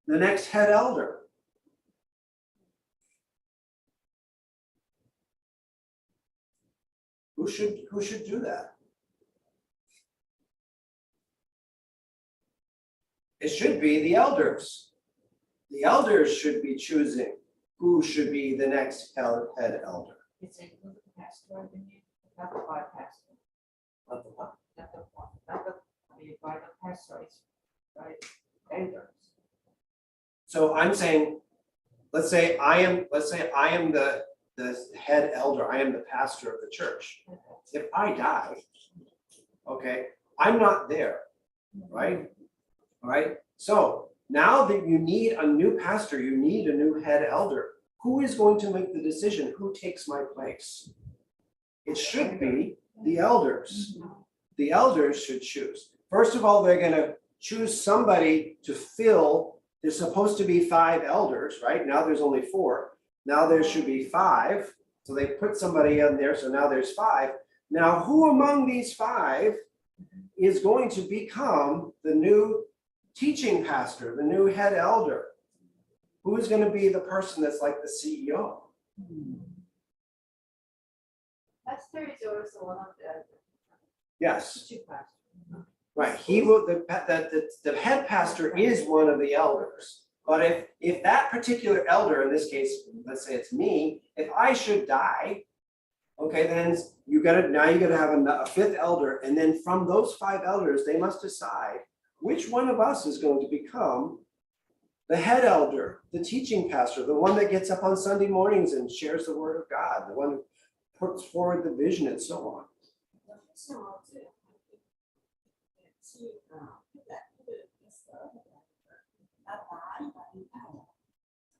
the next head elder? Who should do that? It should be the elders. The elders should be choosing who should be the next head elder. pastor, I think, not the by pastor, not the by the pastor, it's by elders. So I'm saying, let's say I am the head elder, I am the pastor of the church. If I die, okay, I'm not there, right? All right, so now that you need a new pastor, you need a new head elder. Who is going to make the decision? Who takes my place? It should be the elders. The elders should choose. First of all, they're going to choose somebody to fill. There's supposed to be 5 elders, right? Now there's only 4. Now there should be 5. So they put somebody in there, so now there's 5. Now, who among these 5 is going to become the new teaching pastor, the new head elder? Who is going to be the person that's like the CEO? Pastor is also one of the Yes, Teaching pastor. right. He will. The head pastor is one of the elders. But if that particular elder, in this case, let's say it's me, if I should die, okay, then you gotta have a 5th elder, and then from those 5 elders, they must decide which one of us is going to become the head elder, the teaching pastor, the one that gets up on Sunday mornings and shares the word of God, the one who puts forward the vision and so on.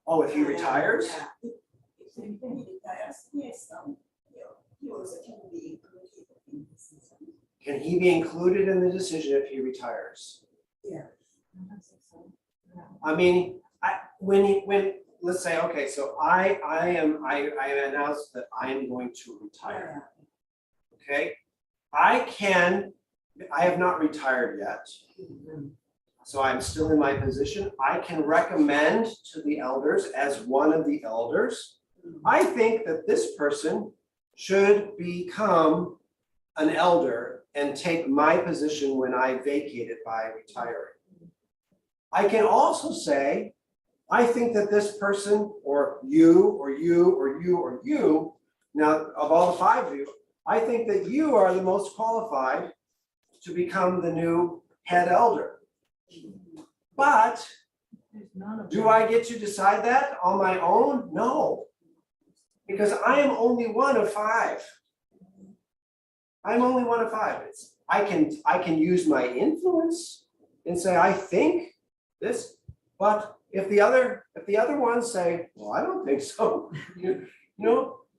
Oh, if he retires? Can he be included in the decision if he retires? I mean, when let's say, okay, so I announced that I am going to retire. Okay, I have not retired yet. So I'm still in my position. I can recommend to the elders as one of the elders. I think that this person should become an elder and take my position when I vacate it by retiring. I can also say, I think that this person, or you, or you, or you, or you, now of all the 5 of you, I think that you are the most qualified to become the new head elder. But do I get to decide that on my own? No, because I am only one of 5. I'm only one of 5. I can use my influence and say I think this, but if the other ones say, well, I don't think so,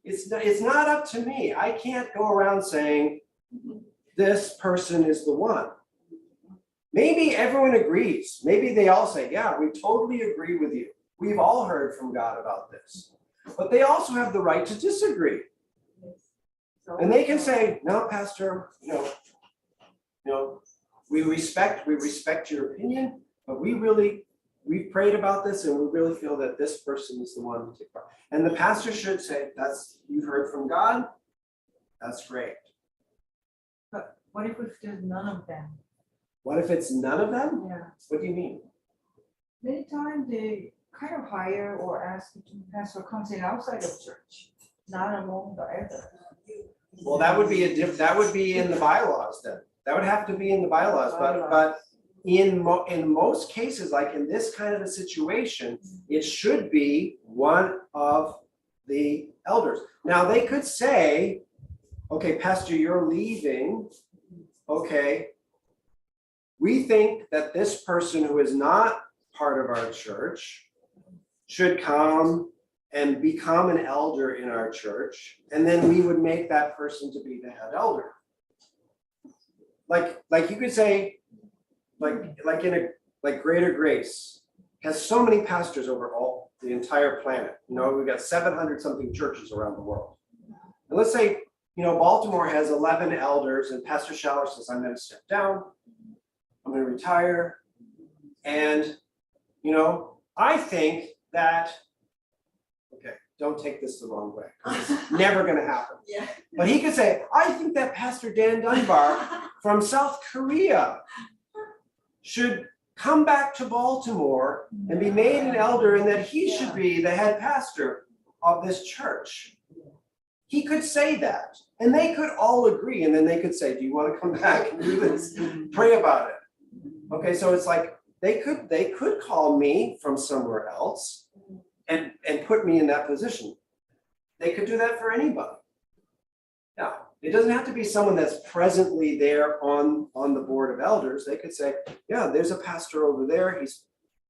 it's not up to me. I can't go around saying this person is the one. Maybe everyone agrees. Maybe they all say, yeah, we totally agree with you. We've all heard from God about this. But they also have the right to disagree. And they can say, no, Pastor, we respect your opinion, but we've prayed about this and we really feel that this person is the one to take part. And the pastor should say, you've heard from God, that's great. But what if there's none of them? What if it's none of them? Yeah. What do you mean? Many times they kind of hire or ask the pastor comes in outside of church, not among the elders. Well, that would be in the bylaws then. That would have to be in the bylaws, but in most cases, like in this kind of a situation, it should be one of the elders. Now they could say, okay, Pastor, you're leaving. Okay, we think that this person who is not part of our church should come and become an elder in our church, and then we would make that person to be the head elder. Like you could say, like Greater Grace has so many pastors over all the entire planet. We've got 700 something churches around the world. And let's say, Baltimore has 11 elders, and Pastor Schaller says, I'm going to step down. I'm going to retire. And, I think that, okay, don't take this the wrong way. It's never going to happen. Yeah. But he could say, I think that Pastor Dan Dunbar from South Korea should come back to Baltimore and be made an elder, and that he should be the head pastor of this church. he could say that, and they could all agree, and then they could say, do you want to come back and do this? Pray about it. Okay, so it's like they could call me from somewhere else and put me in that position. They could do that for anybody. Now, it doesn't have to be someone that's presently there on the board of elders. They could say, yeah, there's a pastor over there.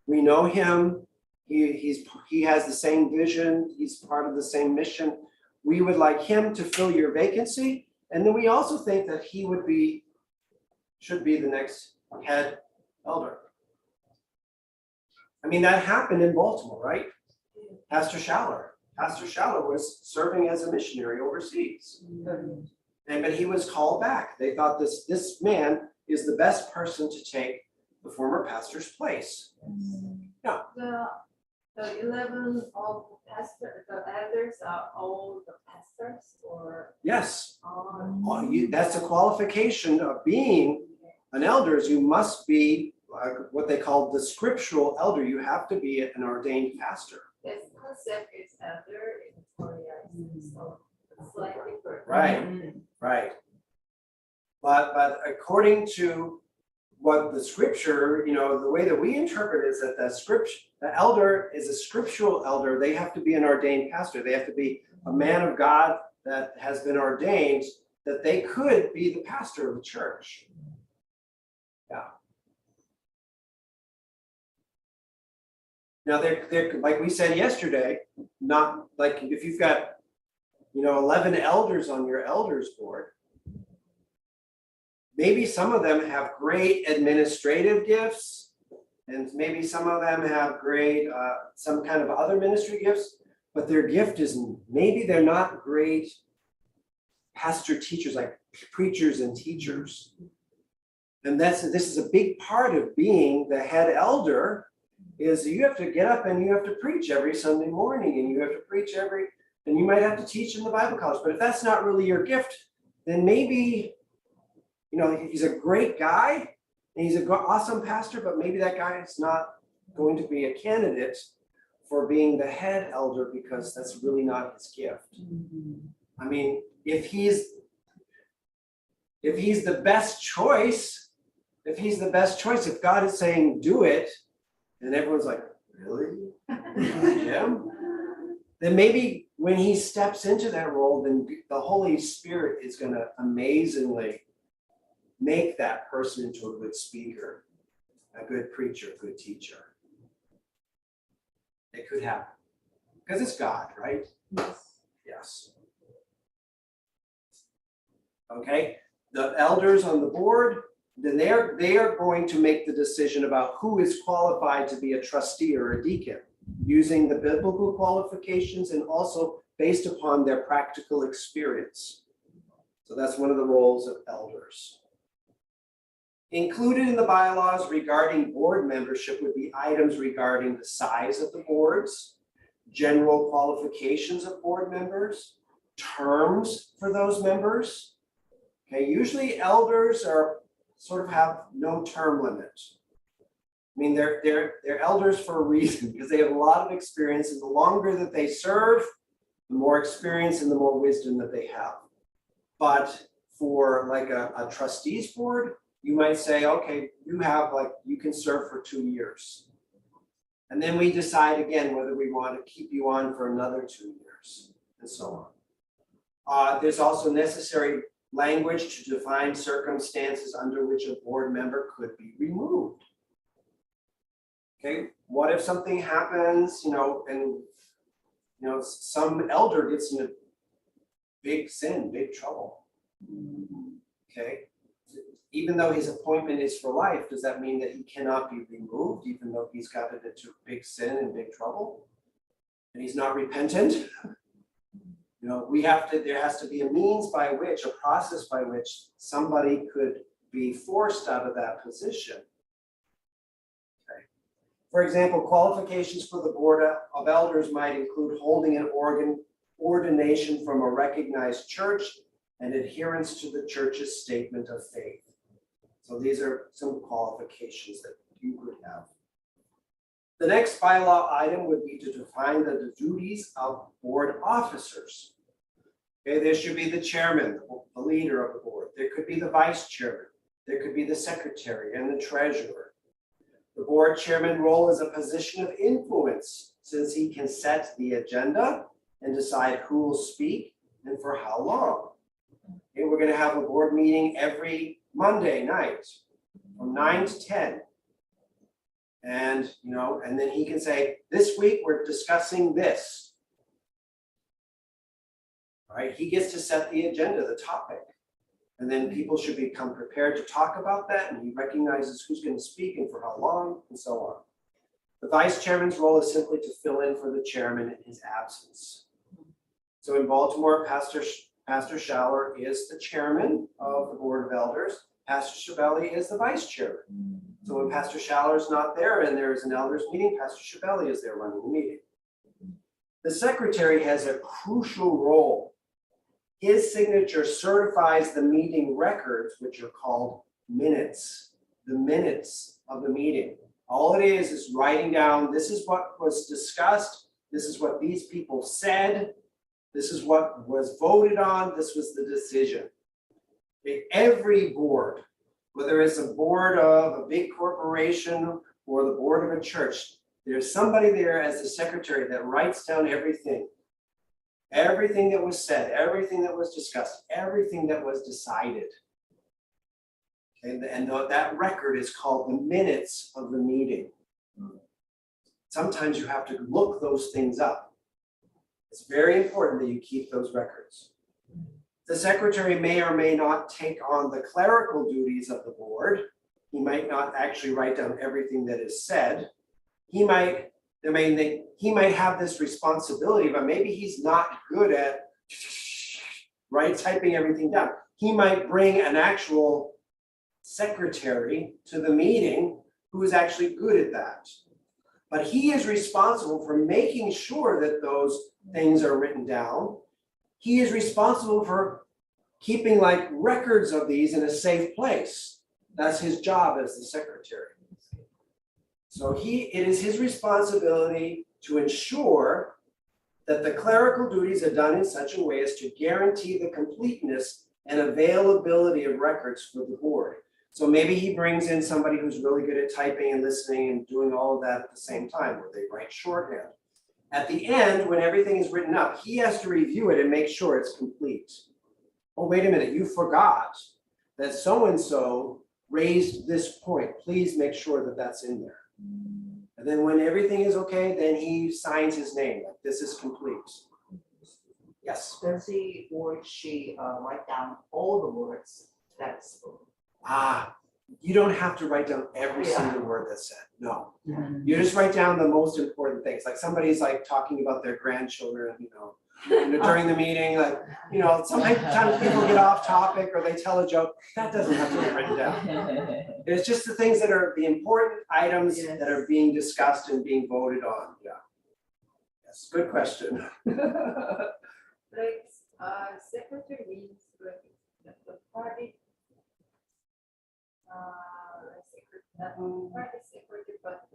We know him. He has the same vision. He's part of the same mission. We would like him to fill your vacancy. And then we also think that he should be the next head elder. I mean, that happened in Baltimore, right? Pastor Schaller was serving as a missionary overseas. But he was called back. They thought this man is the best person to take the former pastor's place. Yeah. The 11 of the elders are all the pastors, or? Yes. That's a qualification of being an elder. Is you must be what they call the scriptural elder. You have to be an ordained pastor. This concept is elder in Korea, so it's slightly different. Right. But according to what the scripture, the way that we interpret is that the elder is a scriptural elder. They have to be an ordained pastor. They have to be a man of God that has been ordained, that they could be the pastor of the church. Yeah. Now they're like we said yesterday, not like if you've got 11 elders on your elders board, maybe some of them have great administrative gifts, and maybe some of them have great some kind of other ministry gifts, but their gift is maybe they're not great pastor teachers, like preachers and teachers. And this is a big part of being the head elder, is you have to get up and you have to preach every Sunday morning, and you have to preach and you might have to teach in the Bible college. But if that's not really your gift, then maybe, he's a great guy and he's an awesome pastor, but maybe that guy is not going to be a candidate for being the head elder because that's really not his gift. I mean, if he's the best choice, if God is saying do it, and everyone's like, really? Yeah. Then maybe when he steps into that role, then the Holy Spirit is going to amazingly make that person into a good speaker, a good preacher, a good teacher. It could happen. Because it's God, right? Yes. Okay. The elders on the board, then they are going to make the decision about who is qualified to be a trustee or a deacon, using the biblical qualifications and also based upon their practical experience. So that's one of the roles of elders. Included in the bylaws regarding board membership would be items regarding the size of the boards, general qualifications of board members, terms for those members. Okay, usually elders sort of have no term limit. I mean, they're elders for a reason, because they have a lot of experience, and the longer that they serve, the more experience and the more wisdom that they have. But for like a trustees board, you might say, okay, you can serve for 2 years. And then we decide again whether we want to keep you on for another 2 years, and so on. There's also necessary language to define circumstances under which a board member could be removed. Okay, what if something happens, and some elder gets in a big sin, big trouble? Okay, even though his appointment is for life, does that mean that he cannot be removed, even though he's gotten into big sin and big trouble, and he's not repentant? There has to be a means by which, a process by which somebody could be forced out of that position. Okay. For example, qualifications for the board of elders might include holding an ordination from a recognized church and adherence to the church's statement of faith. So these are some qualifications that you could have. The next bylaw item would be to define the duties of board officers. Okay, there should be the chairman, the leader of the board. There could be the vice chairman. There could be the secretary and the treasurer. The board chairman role is a position of influence since he can set the agenda and decide who will speak and for how long. Okay, we're going to have a board meeting every Monday night from 9 to 10. And, and then he can say, this week we're discussing this. All right, he gets to set the agenda, the topic. And then people should become prepared to talk about that, and he recognizes who's going to speak and for how long, and so on. The vice chairman's role is simply to fill in for the chairman in his absence. So in Baltimore, Pastor Schaller is the chairman of the Board of Elders. Pastor Schiavelli is the vice chairman. So when Pastor Schaller is not there and there is an elders meeting, Pastor Schiavelli is there running the meeting. The secretary has a crucial role. His signature certifies the meeting records, which are called minutes, the minutes of the meeting. All it is writing down, this is what was discussed, this is what these people said, this is what was voted on, this was the decision. Every board, whether it's a board of a big corporation or the board of a church, there's somebody there as the secretary that writes down everything. Everything that was said, everything that was discussed, everything that was decided. Okay, and that record is called the minutes of the meeting. Sometimes you have to look those things up. It's very important that you keep those records. The secretary may or may not take on the clerical duties of the board. He might not actually write down everything that is said. He might have this responsibility, but maybe he's not good at typing everything down. He might bring an actual secretary to the meeting who is actually good at that. But he is responsible for making sure that those things are written down. He is responsible for keeping records of these in a safe place. That's his job as the secretary. So it is his responsibility to ensure that the clerical duties are done in such a way as to guarantee the completeness and availability of records for the board. So maybe he brings in somebody who's really good at typing and listening and doing all of that at the same time, where they write shorthand. At the end, when everything is written up, he has to review it and make sure it's complete. Oh, wait a minute, you forgot that so-and-so raised this point. Please make sure that that's in there. And then when everything is okay, then he signs his name, like this is complete. Yes? Does he or she write down all the words that's spoken? You don't have to write down every single word that's said. No. You just write down the most important things. Like somebody's talking about their grandchildren, during the meeting, sometimes people get off topic or they tell a joke. That doesn't have to be written down. It's just the things that are the important items that are being discussed and being voted on. Yeah. Yes, good question. Secretary means the party. Party secretary, but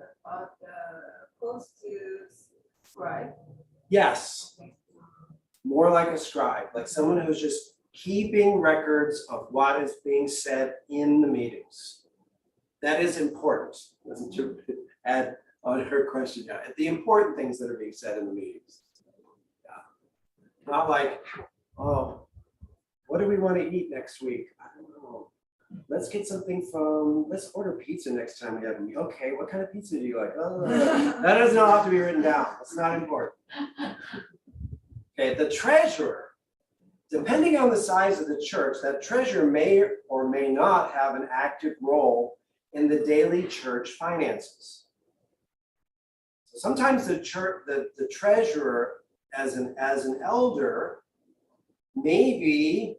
close to scribe. Yes. More like a scribe, like someone who's just keeping records of what is being said in the meetings. That is important. To add on her question, the important things that are being said in the meetings. Yeah. Not like, oh, what do we want to eat next week? I don't know. Let's let's order pizza next time we have a meeting. Okay, what kind of pizza do you like? Oh, that does not have to be written down. That's not important. Okay, the treasurer, depending on the size of the church, that treasurer may or may not have an active role in the daily church finances. So sometimes the treasurer as an elder maybe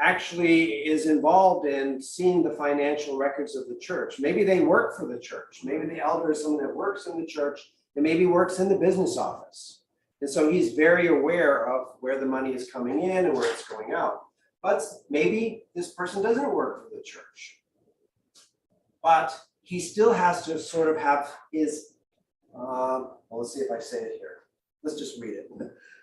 actually is involved in seeing the financial records of the church. Maybe they work for the church. Maybe the elder is someone that works in the church and maybe works in the business office. And so he's very aware of where the money is coming in and where it's going out. But maybe this person doesn't work for the church. But he still has to sort of have his, let's see if I say it here. Let's just read it.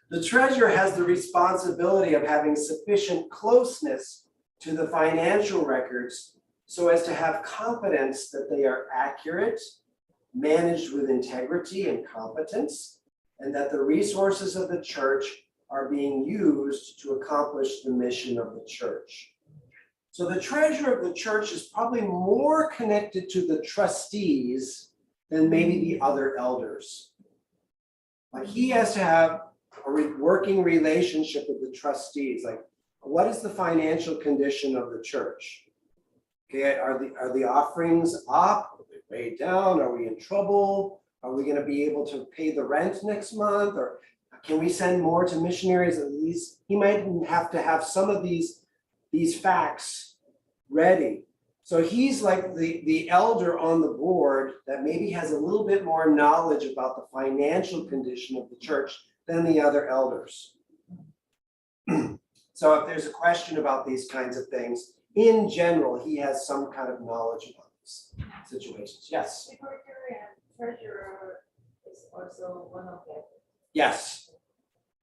The treasurer has the responsibility of having sufficient closeness to the financial records so as to have confidence that they are accurate, managed with integrity and competence, and that the resources of the church are being used to accomplish the mission of the church. So the treasurer of the church is probably more connected to the trustees than maybe the other elders. Like he has to have a working relationship with the trustees. Like, what is the financial condition of the church? Okay, are the offerings up? Are they way down? Are we in trouble? Are we going to be able to pay the rent next month? Or can we send more to missionaries? He might have to have some of these facts ready. So he's like the elder on the board that maybe has a little bit more knowledge about the financial condition of the church than the other elders. So if there's a question about these kinds of things, in general, he has some kind of knowledge about these situations. Yes? Secretary and treasurer is also one of them. Yes.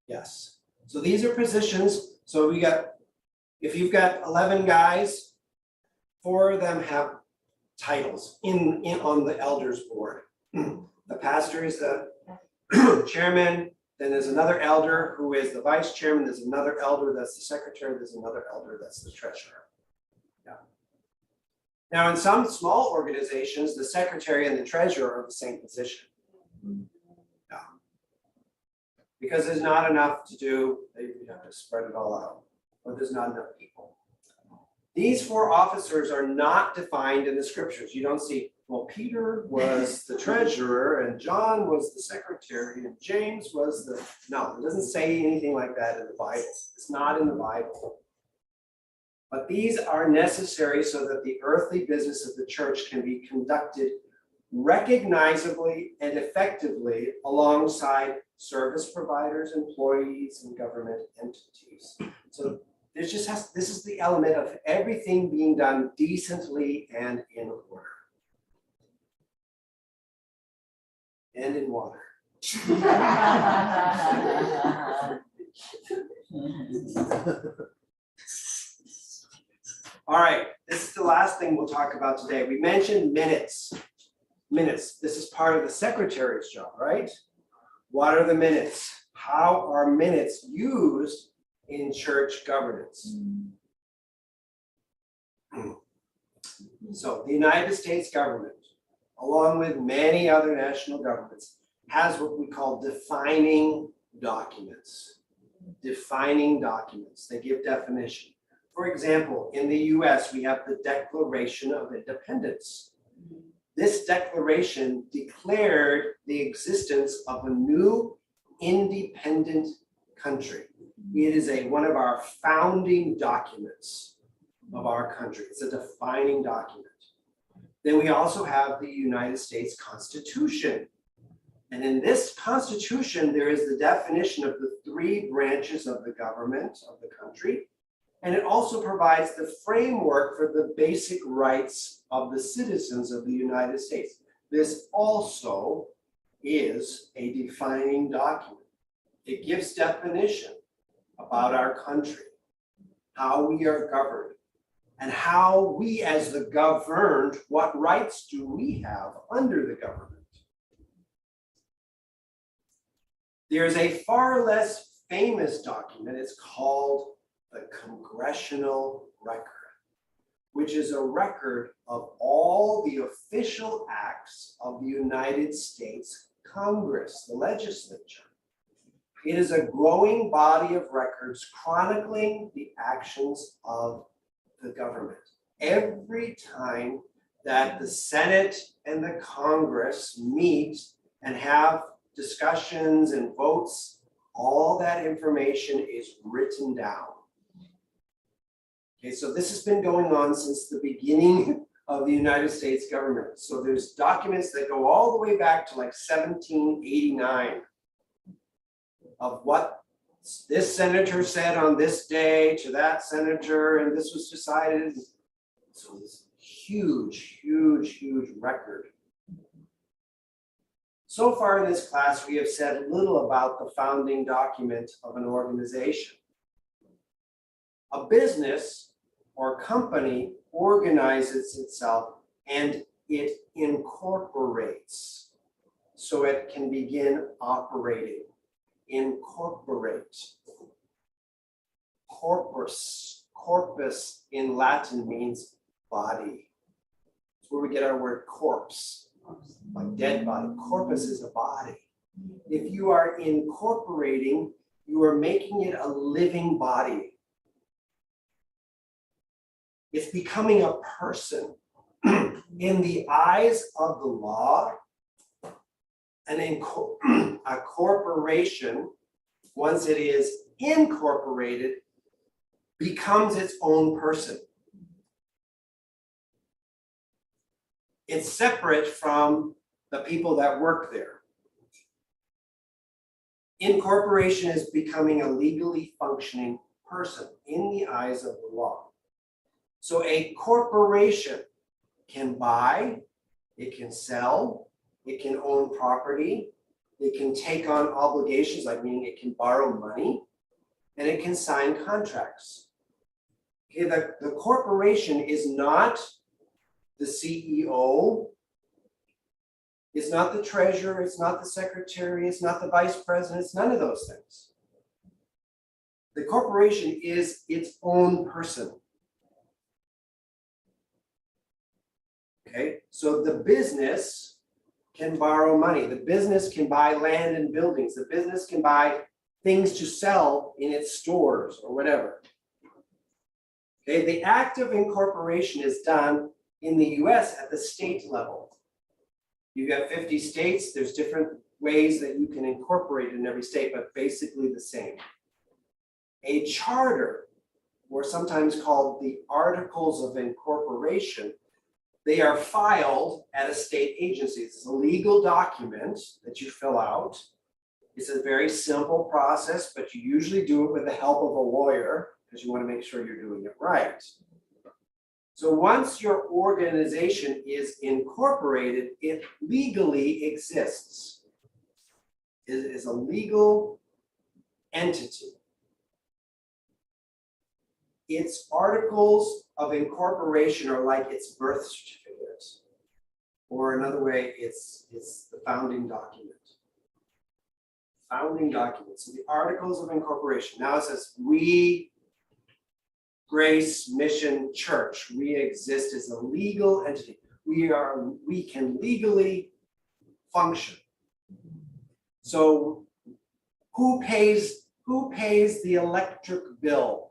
Yes. So these are positions. So if you've got 11 guys, 4 of them have titles on the elders board. The pastor is the chairman. Then there's another elder who is the vice chairman. There's another elder that's the secretary. There's another elder that's the treasurer. Yeah. Now, in some small organizations, the secretary and the treasurer are the same position. Yeah. Because there's not enough to do, you have to spread it all out, or there's not enough people. These 4 officers are not defined in the scriptures. You don't see, well, Peter was the treasurer and John was the secretary and James was no, it doesn't say anything like that in the Bible. It's not in the Bible. But these are necessary so that the earthly business of the church can be conducted recognizably and effectively alongside service providers, employees, and government entities. So this is the element of everything being done decently and in order. And in water. All right, this is the last thing we'll talk about today. We mentioned minutes. Minutes, this is part of the secretary's job, right? What are the minutes? How are minutes used in church governance? So the United States government, along with many other national governments, has what we call defining documents. Defining documents, they give definition. For example, in the US, we have the Declaration of Independence. This declaration declared the existence of a new independent country. It is one of our founding documents of our country. It's a defining document. Then we also have the United States Constitution. And in this Constitution, there is the definition of the 3 branches of the government of the country. And it also provides the framework for the basic rights of the citizens of the United States. This also is a defining document. It gives definition about our country, how we are governed, and how we as the governed, what rights do we have under the government? There's a far less famous document. It's called the Congressional Record, which is a record of all the official acts of the United States Congress, the legislature. It is a growing body of records chronicling the actions of the government. Every time that the Senate and the Congress meet and have discussions and votes, all that information is written down. Okay, so this has been going on since the beginning of the United States government. So there's documents that go all the way back to like 1789 of what this senator said on this day to that senator, and this was decided. So this huge, huge, huge record. So far in this class, we have said little about the founding document of an organization. A business or company organizes itself and it incorporates so it can begin operating. Incorporate. Corpus in Latin means body. It's where we get our word corpse, like dead body. Corpus is a body. If you are incorporating, you are making it a living body. It's becoming a person. In the eyes of the law, a corporation, once it is incorporated, becomes its own person. It's separate from the people that work there. Incorporation is becoming a legally functioning person in the eyes of the law. So a corporation can buy, it can sell, it can own property, it can take on obligations, like meaning it can borrow money, and it can sign contracts. Okay, the corporation is not the CEO, it's not the treasurer, it's not the secretary, it's not the vice president, it's none of those things. The corporation is its own person. Okay, so the business can borrow money. The business can buy land and buildings. The business can buy things to sell in its stores or whatever. Okay, the act of incorporation is done in the US at the state level. You've got 50 states. There's different ways that you can incorporate in every state, but basically the same. A charter, or sometimes called the Articles of Incorporation, they are filed at a state agency. It's a legal document that you fill out. It's a very simple process, but you usually do it with the help of a lawyer because you want to make sure you're doing it right. So once your organization is incorporated, it legally exists. It is a legal entity. Its articles of incorporation are like its birth certificate, or another way, it's the founding document. Founding document. So the articles of incorporation. Now it says, we, Grace Mission Church, we exist as a legal entity. We can legally function. So who pays the electric bill?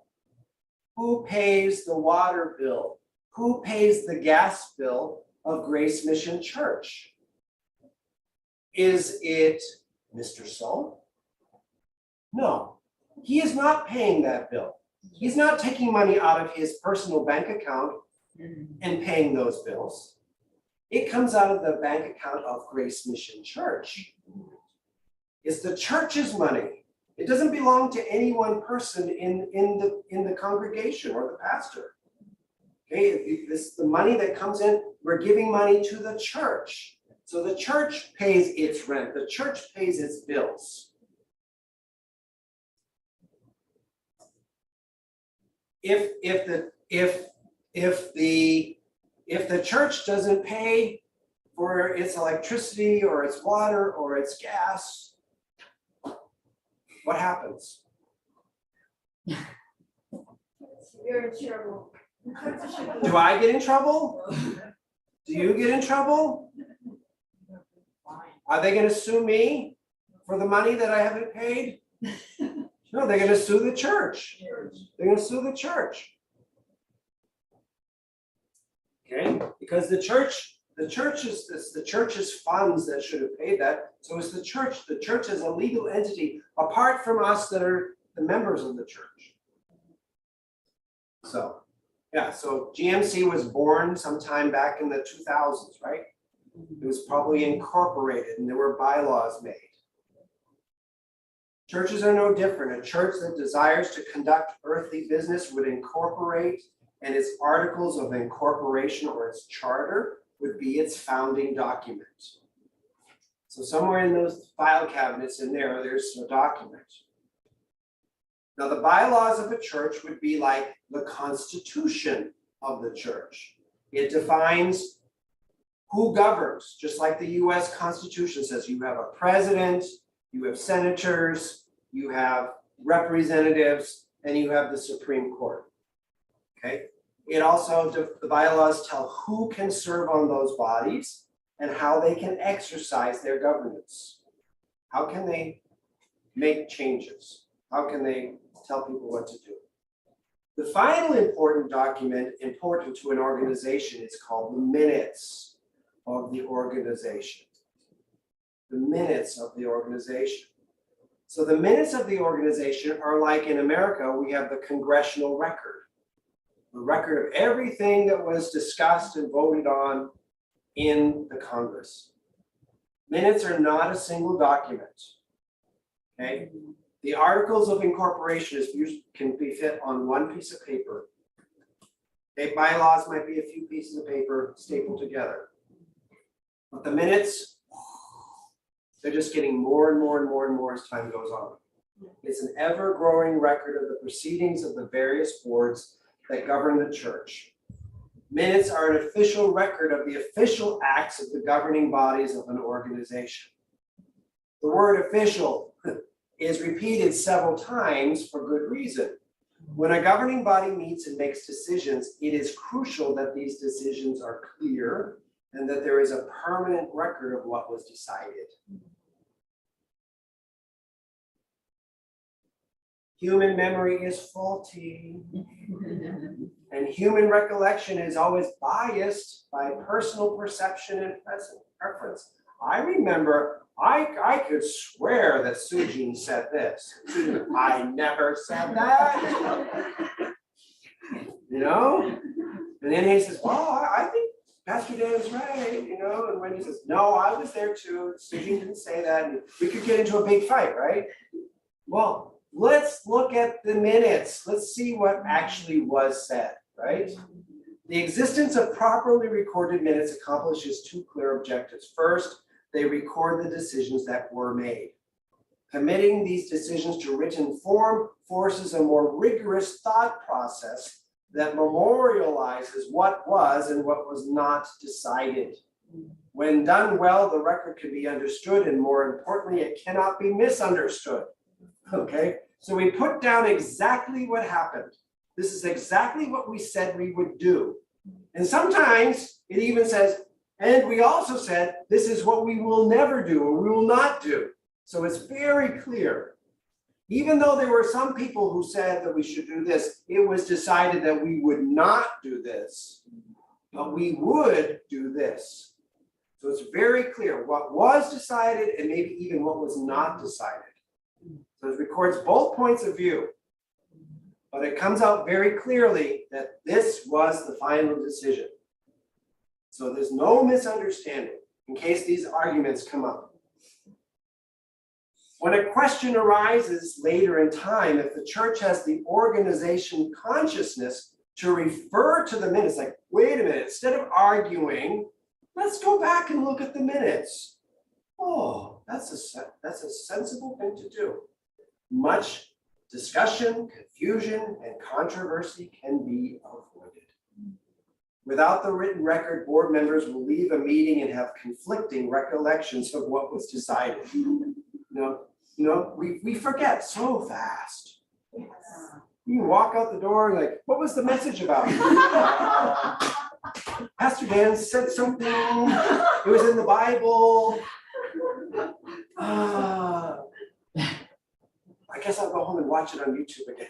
Who pays the water bill? Who pays the gas bill of Grace Mission Church? Is it Mr. So? No, he is not paying that bill. He's not taking money out of his personal bank account and paying those bills. It comes out of the bank account of Grace Mission Church. It's the church's money. It doesn't belong to any one person in the congregation or the pastor. Okay, it's the money that comes in, we're giving money to the church. So the church pays its rent, the church pays its bills. If the church doesn't pay for its electricity or its water or its gas, what happens? You're in trouble. Do I get in trouble? Do you get in trouble? Are they going to sue me for the money that I haven't paid? No, they're going to sue the church. They're going to sue the church. Okay, because the church's funds that should have paid that. So it's the church. The church is a legal entity apart from us that are the members of the church. So, yeah, so GMC was born sometime back in the 2000s, right? It was probably incorporated and there were bylaws made. Churches are no different. A church that desires to conduct earthly business would incorporate, and its articles of incorporation or its charter would be its founding document. So somewhere in those file cabinets in there, there's a document. Now, the bylaws of a church would be like the constitution of the church. It defines who governs, just like the US Constitution says. You have a president, you have senators, you have representatives, and you have the Supreme Court. Okay? It also, the bylaws tell who can serve on those bodies and how they can exercise their governance. How can they make changes? How can they tell people what to do? The final important document important to an organization is called the minutes of the organization. The minutes of the organization. So the minutes of the organization are like in America, we have the Congressional Record. The record of everything that was discussed and voted on in the Congress. Minutes are not a single document. Okay? The Articles of Incorporation can be fit on one piece of paper. Okay, bylaws might be a few pieces of paper stapled together. But the minutes, they're just getting more and more and more and more as time goes on. It's an ever-growing record of the proceedings of the various boards that govern the church. Minutes are an official record of the official acts of the governing bodies of an organization. The word official is repeated several times for good reason. When a governing body meets and makes decisions, it is crucial that these decisions are clear and that there is a permanent record of what was decided. Human memory is faulty, and human recollection is always biased by personal perception and preference. I remember, I could swear that Sujin said this. I never said that. You know? And then he says, well, I think Pastor Dan is right, you know? And Wendy says, no, I was there too. Sujin didn't say that. And we could get into a big fight, right? Well, let's look at the minutes. Let's see what actually was said, right? The existence of properly recorded minutes accomplishes two clear objectives. First, they record the decisions that were made. Committing these decisions to written form forces a more rigorous thought process that memorializes what was and what was not decided. When done well, the record can be understood, and more importantly, it cannot be misunderstood. Okay, so we put down exactly what happened. This is exactly what we said we would do. And sometimes it even says, and we also said, this is what we will never do or we will not do. So it's very clear. Even though there were some people who said that we should do this, it was decided that we would not do this, but we would do this. So it's very clear what was decided and maybe even what was not decided. So it records both points of view, but it comes out very clearly that this was the final decision. So there's no misunderstanding in case these arguments come up. When a question arises later in time, if the church has the organization consciousness to refer to the minutes, like, wait a minute, instead of arguing, let's go back and look at the minutes. Oh, that's a sensible thing to do. Much discussion, confusion, and controversy can be avoided. Without the written record, board members will leave a meeting and have conflicting recollections of what was decided. We forget so fast. You can walk out the door and like, what was the message about? Pastor Dan said something. It was in the Bible. I guess I'll go home and watch it on YouTube again.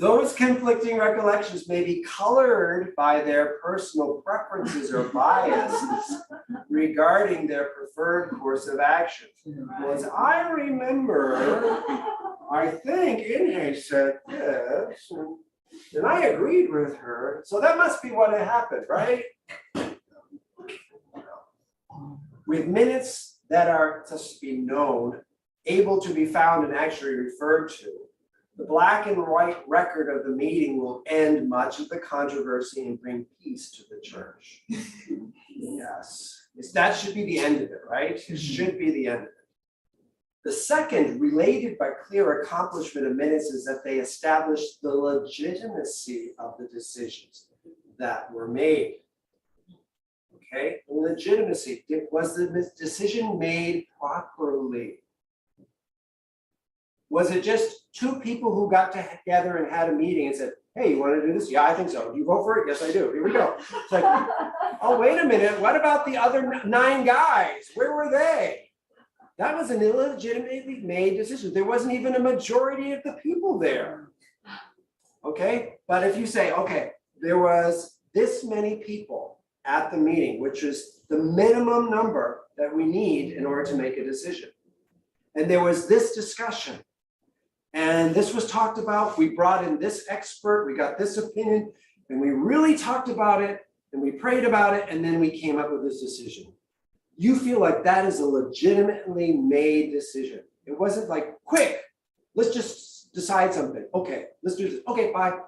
Those conflicting recollections may be colored by their personal preferences or biases regarding their preferred course of action. As I remember, I think Inge said this, and I agreed with her, so that must be what had happened, right? With minutes that are, just to be known, able to be found and actually referred to, The black and white record of the meeting will end much of the controversy and bring peace to the church. Yes, that should be the end of it, right? It should be the end of it. The second, related by clear accomplishment of minutes, is that they established the legitimacy of the decisions that were made. Okay, legitimacy. Was the decision made properly? Was it just two people who got together and had a meeting and said, hey, you want to do this? Yeah, I think so. Do you vote for it? Yes, I do. Here we go. It's like, oh, wait a minute. What about the other 9 guys? Where were they? That was an illegitimately made decision. There wasn't even a majority of the people there. Okay, but if you say, okay, there was this many people at the meeting, which is the minimum number that we need in order to make a decision. And there was this discussion. And this was talked about. We brought in this expert, we got this opinion, and we really talked about it, and we prayed about it, and then we came up with this decision. You feel like that is a legitimately made decision. It wasn't like, quick, let's just decide something. Okay, let's do this. Okay, bye.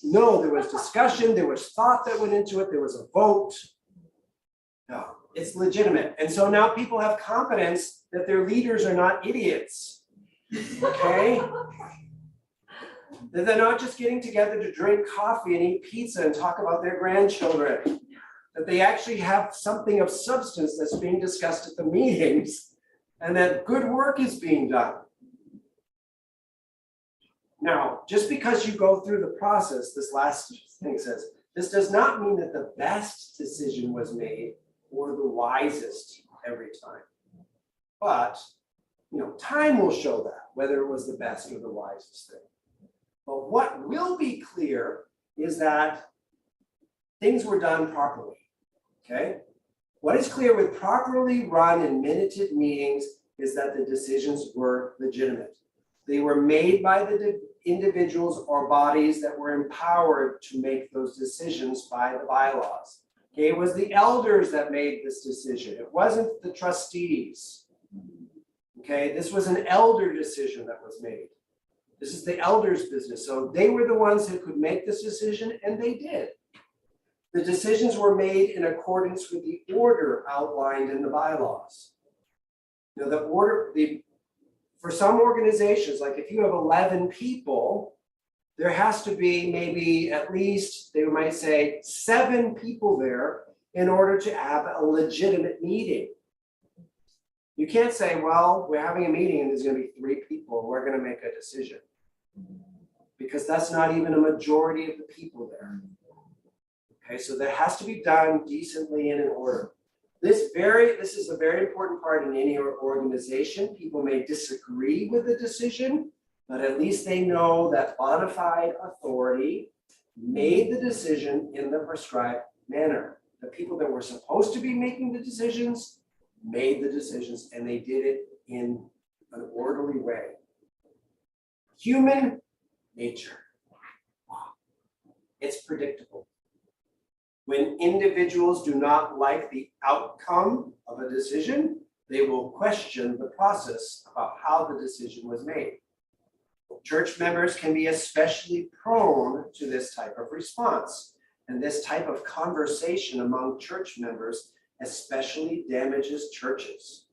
No, there was discussion, there was thought that went into it, there was a vote. No, it's legitimate. And so now people have confidence that their leaders are not idiots. Okay? That they're not just getting together to drink coffee and eat pizza and talk about their grandchildren. That they actually have something of substance that's being discussed at the meetings and that good work is being done. Now, just because you go through the process, this last thing says, this does not mean that the best decision was made or the wisest every time. But, time will show that, whether it was the best or the wisest thing. But what will be clear is that things were done properly. Okay? What is clear with properly run and minuted meetings is that the decisions were legitimate. They were made by the individuals or bodies that were empowered to make those decisions by the bylaws. Okay, it was the elders that made this decision. It wasn't the trustees. Okay, this was an elder decision that was made. This is the elders' business. So they were the ones who could make this decision, and they did. The decisions were made in accordance with the order outlined in the bylaws. The order, for some organizations, like if you have 11 people, there has to be maybe at least, they might say, 7 people there in order to have a legitimate meeting. You can't say, well, we're having a meeting and there's going to be 3 people and we're going to make a decision. Because that's not even a majority of the people there. Okay, so that has to be done decently and in order. This is a very important part in any organization. People may disagree with the decision, but at least they know that bona fide authority made the decision in the prescribed manner. The people that were supposed to be making the decisions made the decisions, and they did it in an orderly way. Human nature. It's predictable. When individuals do not like the outcome of a decision, they will question the process about how the decision was made. Church members can be especially prone to this type of response, and this type of conversation among church members especially damages churches.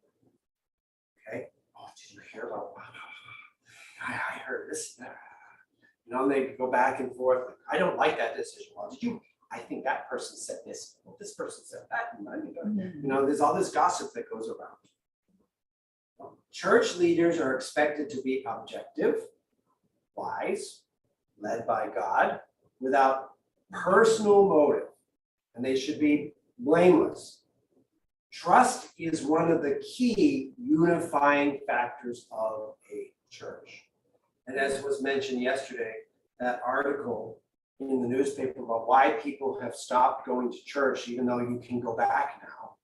Okay? Oh, did you hear about? I heard this. They go back and forth. Like, I don't like that decision. Well, did you? I think that person said this. Well, this person said that. There's all this gossip that goes around. Church leaders are expected to be objective, wise, led by God, without personal motive, and they should be blameless. Trust is one of the key unifying factors of a church. And as was mentioned yesterday, that article in the newspaper about why people have stopped going to church, even though you can go back now,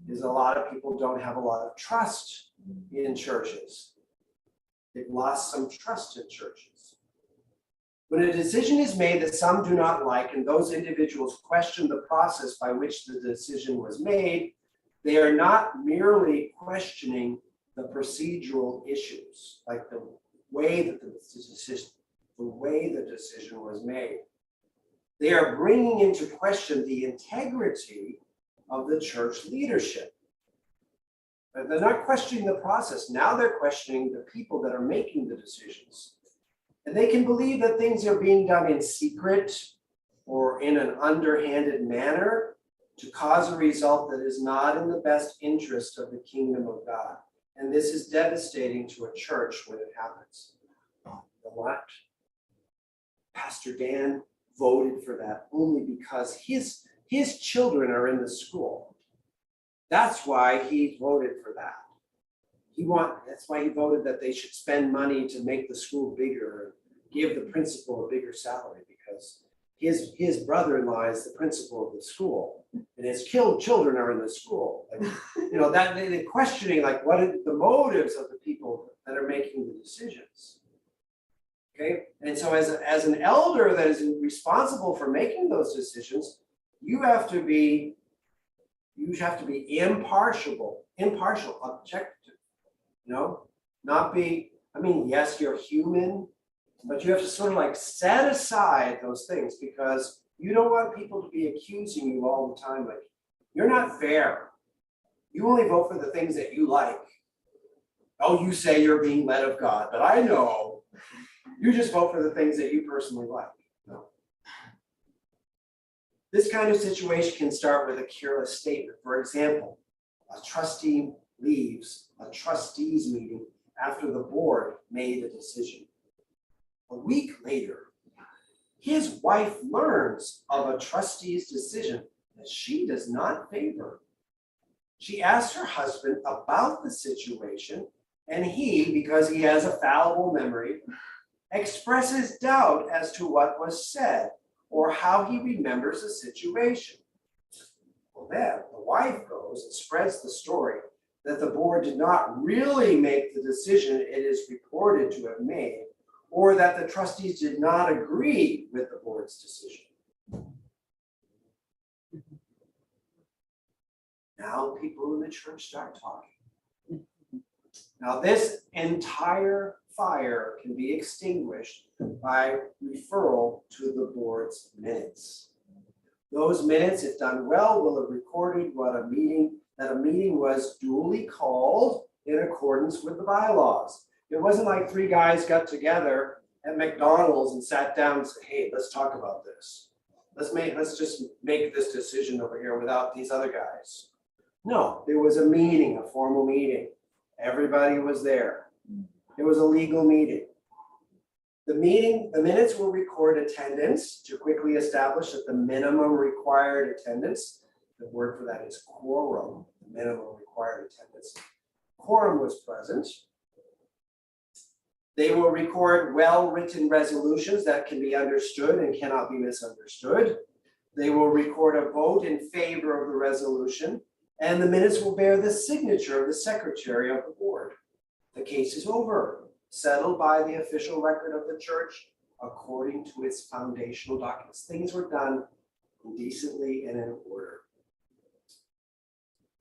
is a lot of people don't have a lot of trust in churches. They've lost some trust in churches. When a decision is made that some do not like, and those individuals question the process by which the decision was made, they are not merely questioning the procedural issues, like the way that the decision was made. They are bringing into question the integrity of the church leadership. But they're not questioning the process. Now they're questioning the people that are making the decisions. And they can believe that things are being done in secret or in an underhanded manner to cause a result that is not in the best interest of the kingdom of God. And this is devastating to a church when it happens. You know what? Pastor Dan voted for that only because his children are in the school. That's why he voted for that. That's why he voted that they should spend money to make the school bigger and give the principal a bigger salary, because his brother-in-law is the principal of the school and his children are in the school. Like, you know, that they're questioning like what are the motives of the people that are making the decisions. Okay, and so as an elder that is responsible for making those decisions, you have to be impartial, objective, you know, not be, I mean, yes, you're human, but you have to sort of like set aside those things because you don't want people to be accusing you all the time. Like, you're not fair. You only vote for the things that you like. Oh, you say you're being led of God, but I know you just vote for the things that you personally like. No. This kind of situation can start with a careless statement. For example, a trustee leaves a trustees meeting after the board made a decision. A week later, his wife learns of a trustee's decision that she does not favor. She asks her husband about the situation, and he, because he has a fallible memory, expresses doubt as to what was said or how he remembers the situation. Well, then the wife goes and spreads the story that the board did not really make the decision it is reported to have made, or that the trustees did not agree with the board's decision. Now people in the church start talking. Now this entire fire can be extinguished by referral to the board's minutes. Those minutes, if done well, will have recorded that a meeting was duly called in accordance with the bylaws. It wasn't like three guys got together at McDonald's and sat down and said, hey, let's talk about this. Let's just make this decision over here without these other guys. No, there was a meeting, a formal meeting. Everybody was there. It was a legal meeting. The minutes will record attendance to quickly establish that the minimum required attendance, the word for that is quorum, the minimum required attendance. Quorum was present. They will record well-written resolutions that can be understood and cannot be misunderstood. They will record a vote in favor of the resolution, and the minutes will bear the signature of the secretary of the board. The case is over, settled by the official record of the church according to its foundational documents. Things were done decently and in order.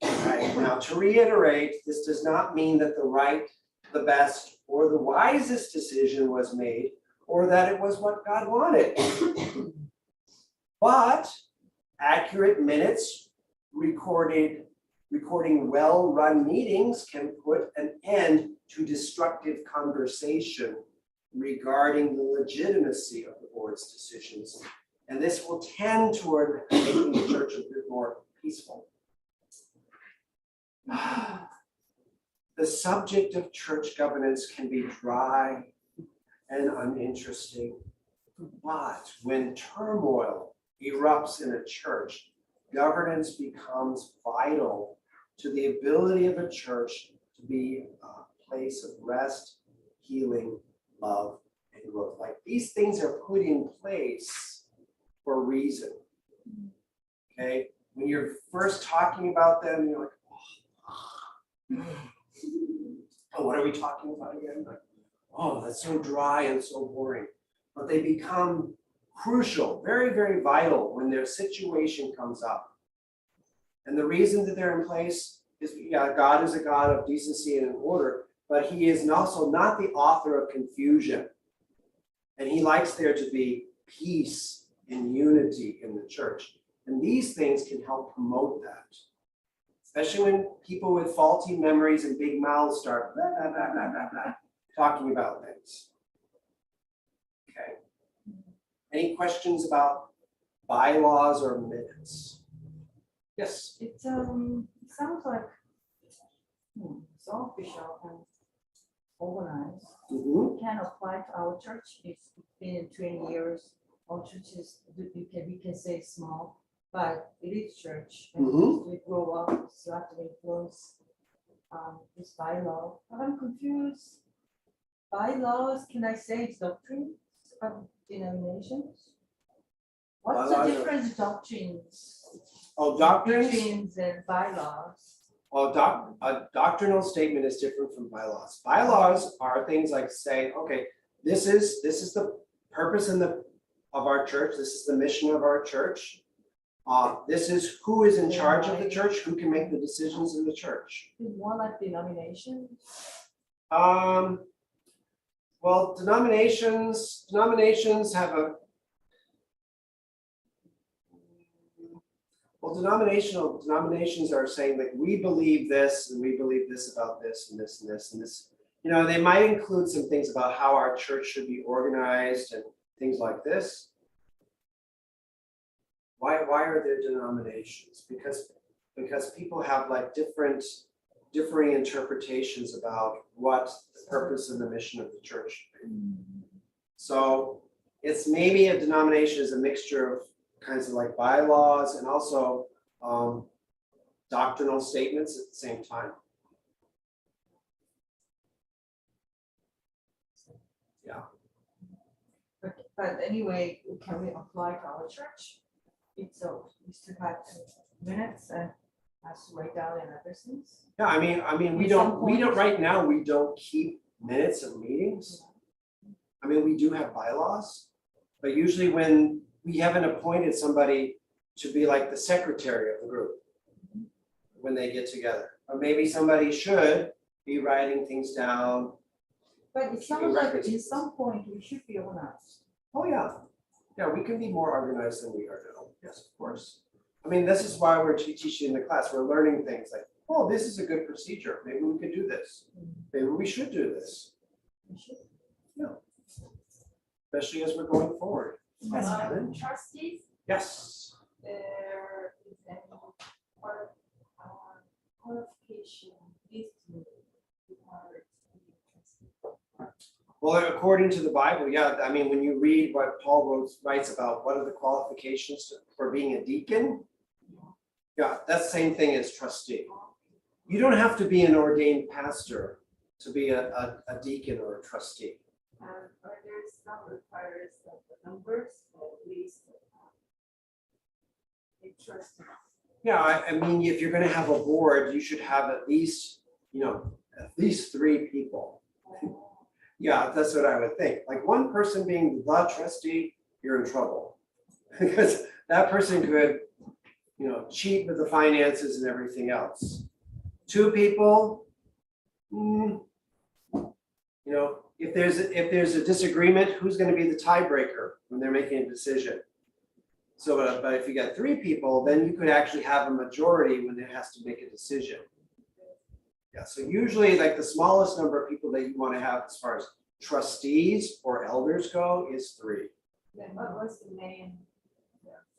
Right. Now, to reiterate, this does not mean that the right, the best, or the wisest decision was made, or that it was what God wanted. But accurate minutes recording well-run meetings can put an end to destructive conversation regarding the legitimacy of the board's decisions. And this will tend toward making the church a bit more peaceful. The subject of church governance can be dry and uninteresting, but when turmoil erupts in a church, governance becomes vital to the ability of a church to be a place of rest, healing, love, and growth. Like, these things are put in place for a reason. Okay? When you're first talking about them, you're like, oh, what are we talking about again? Like, oh, that's so dry and so boring. But they become crucial, very, very vital when their situation comes up. And the reason that they're in place is, yeah, God is a God of decency and order, but he is also not the author of confusion. And he likes there to be peace and unity in the church. And these things can help promote that. Especially when people with faulty memories and big mouths start blah, blah, blah, blah, blah, blah, talking about things. Okay. Any questions about bylaws or minutes? Yes. It sounds like so official and organized. Mhm. Can apply to our church. It's been 20 years. Our churches, we can say small, but it is church. And Mhm. we grow up, so have to influence this bylaw. But I'm confused. Bylaws, can I say it's doctrine of denominations? What's the Bylaws are- difference doctrines? Oh, doctrines? Doctrines and bylaws. Well, a doctrinal statement is different from bylaws. Bylaws are things like saying, okay, this is the purpose of our church. This is the mission of our church. This is who is in charge of the church, who can make the decisions in the church. Is more like denominations? Well, denominations have a. Well, denominations are saying like we believe this and we believe this about this and this and this and this. You know, they might include some things about how our church should be organized and things like this. Why are there denominations? Because people have like differing interpretations about what the purpose and the mission of the church should be. So it's maybe a denomination is a mixture of kinds of like bylaws and also doctrinal statements at the same time. Yeah. But anyway, can we apply to our church? It's so we still have minutes and has to write down and other things. Yeah, I mean, we At some don't point. right now, we don't keep minutes of meetings. I mean, we do have bylaws, but usually when we haven't appointed somebody to be like the secretary of the group when they get together, or maybe somebody should be writing things down. But it sounds like at some point we should be organized. Oh, yeah. Yeah, we can be more organized than we are now. Yes, of course. I mean, this is why we're teaching in the class. We're learning things like, oh, this is a good procedure. Maybe we could do this. Maybe we should do this. We should. Especially as we're going forward. Trustees, Yes. there is any qualification listed required to be a trustee. Well, according to the Bible, yeah, I mean, when you read what Paul writes about what are the qualifications for being a deacon, yeah, that's the same thing as trustee. You don't have to be an ordained pastor to be a deacon or a trustee. Are there some requires that the numbers at least a trustee? Yeah, I mean, if you're gonna have a board, you should have at least 3 people. Yeah, that's what I would think. Like one person being the trustee, you're in trouble. Because that person could, cheat with the finances and everything else. 2 people, if there's a disagreement, who's going to be the tiebreaker when they're making a decision? So, but if you got 3 people, then you could actually have a majority when it has to make a decision. Yeah, so usually like the smallest number of people that you want to have as far as trustees or elders go is 3. Then what was the main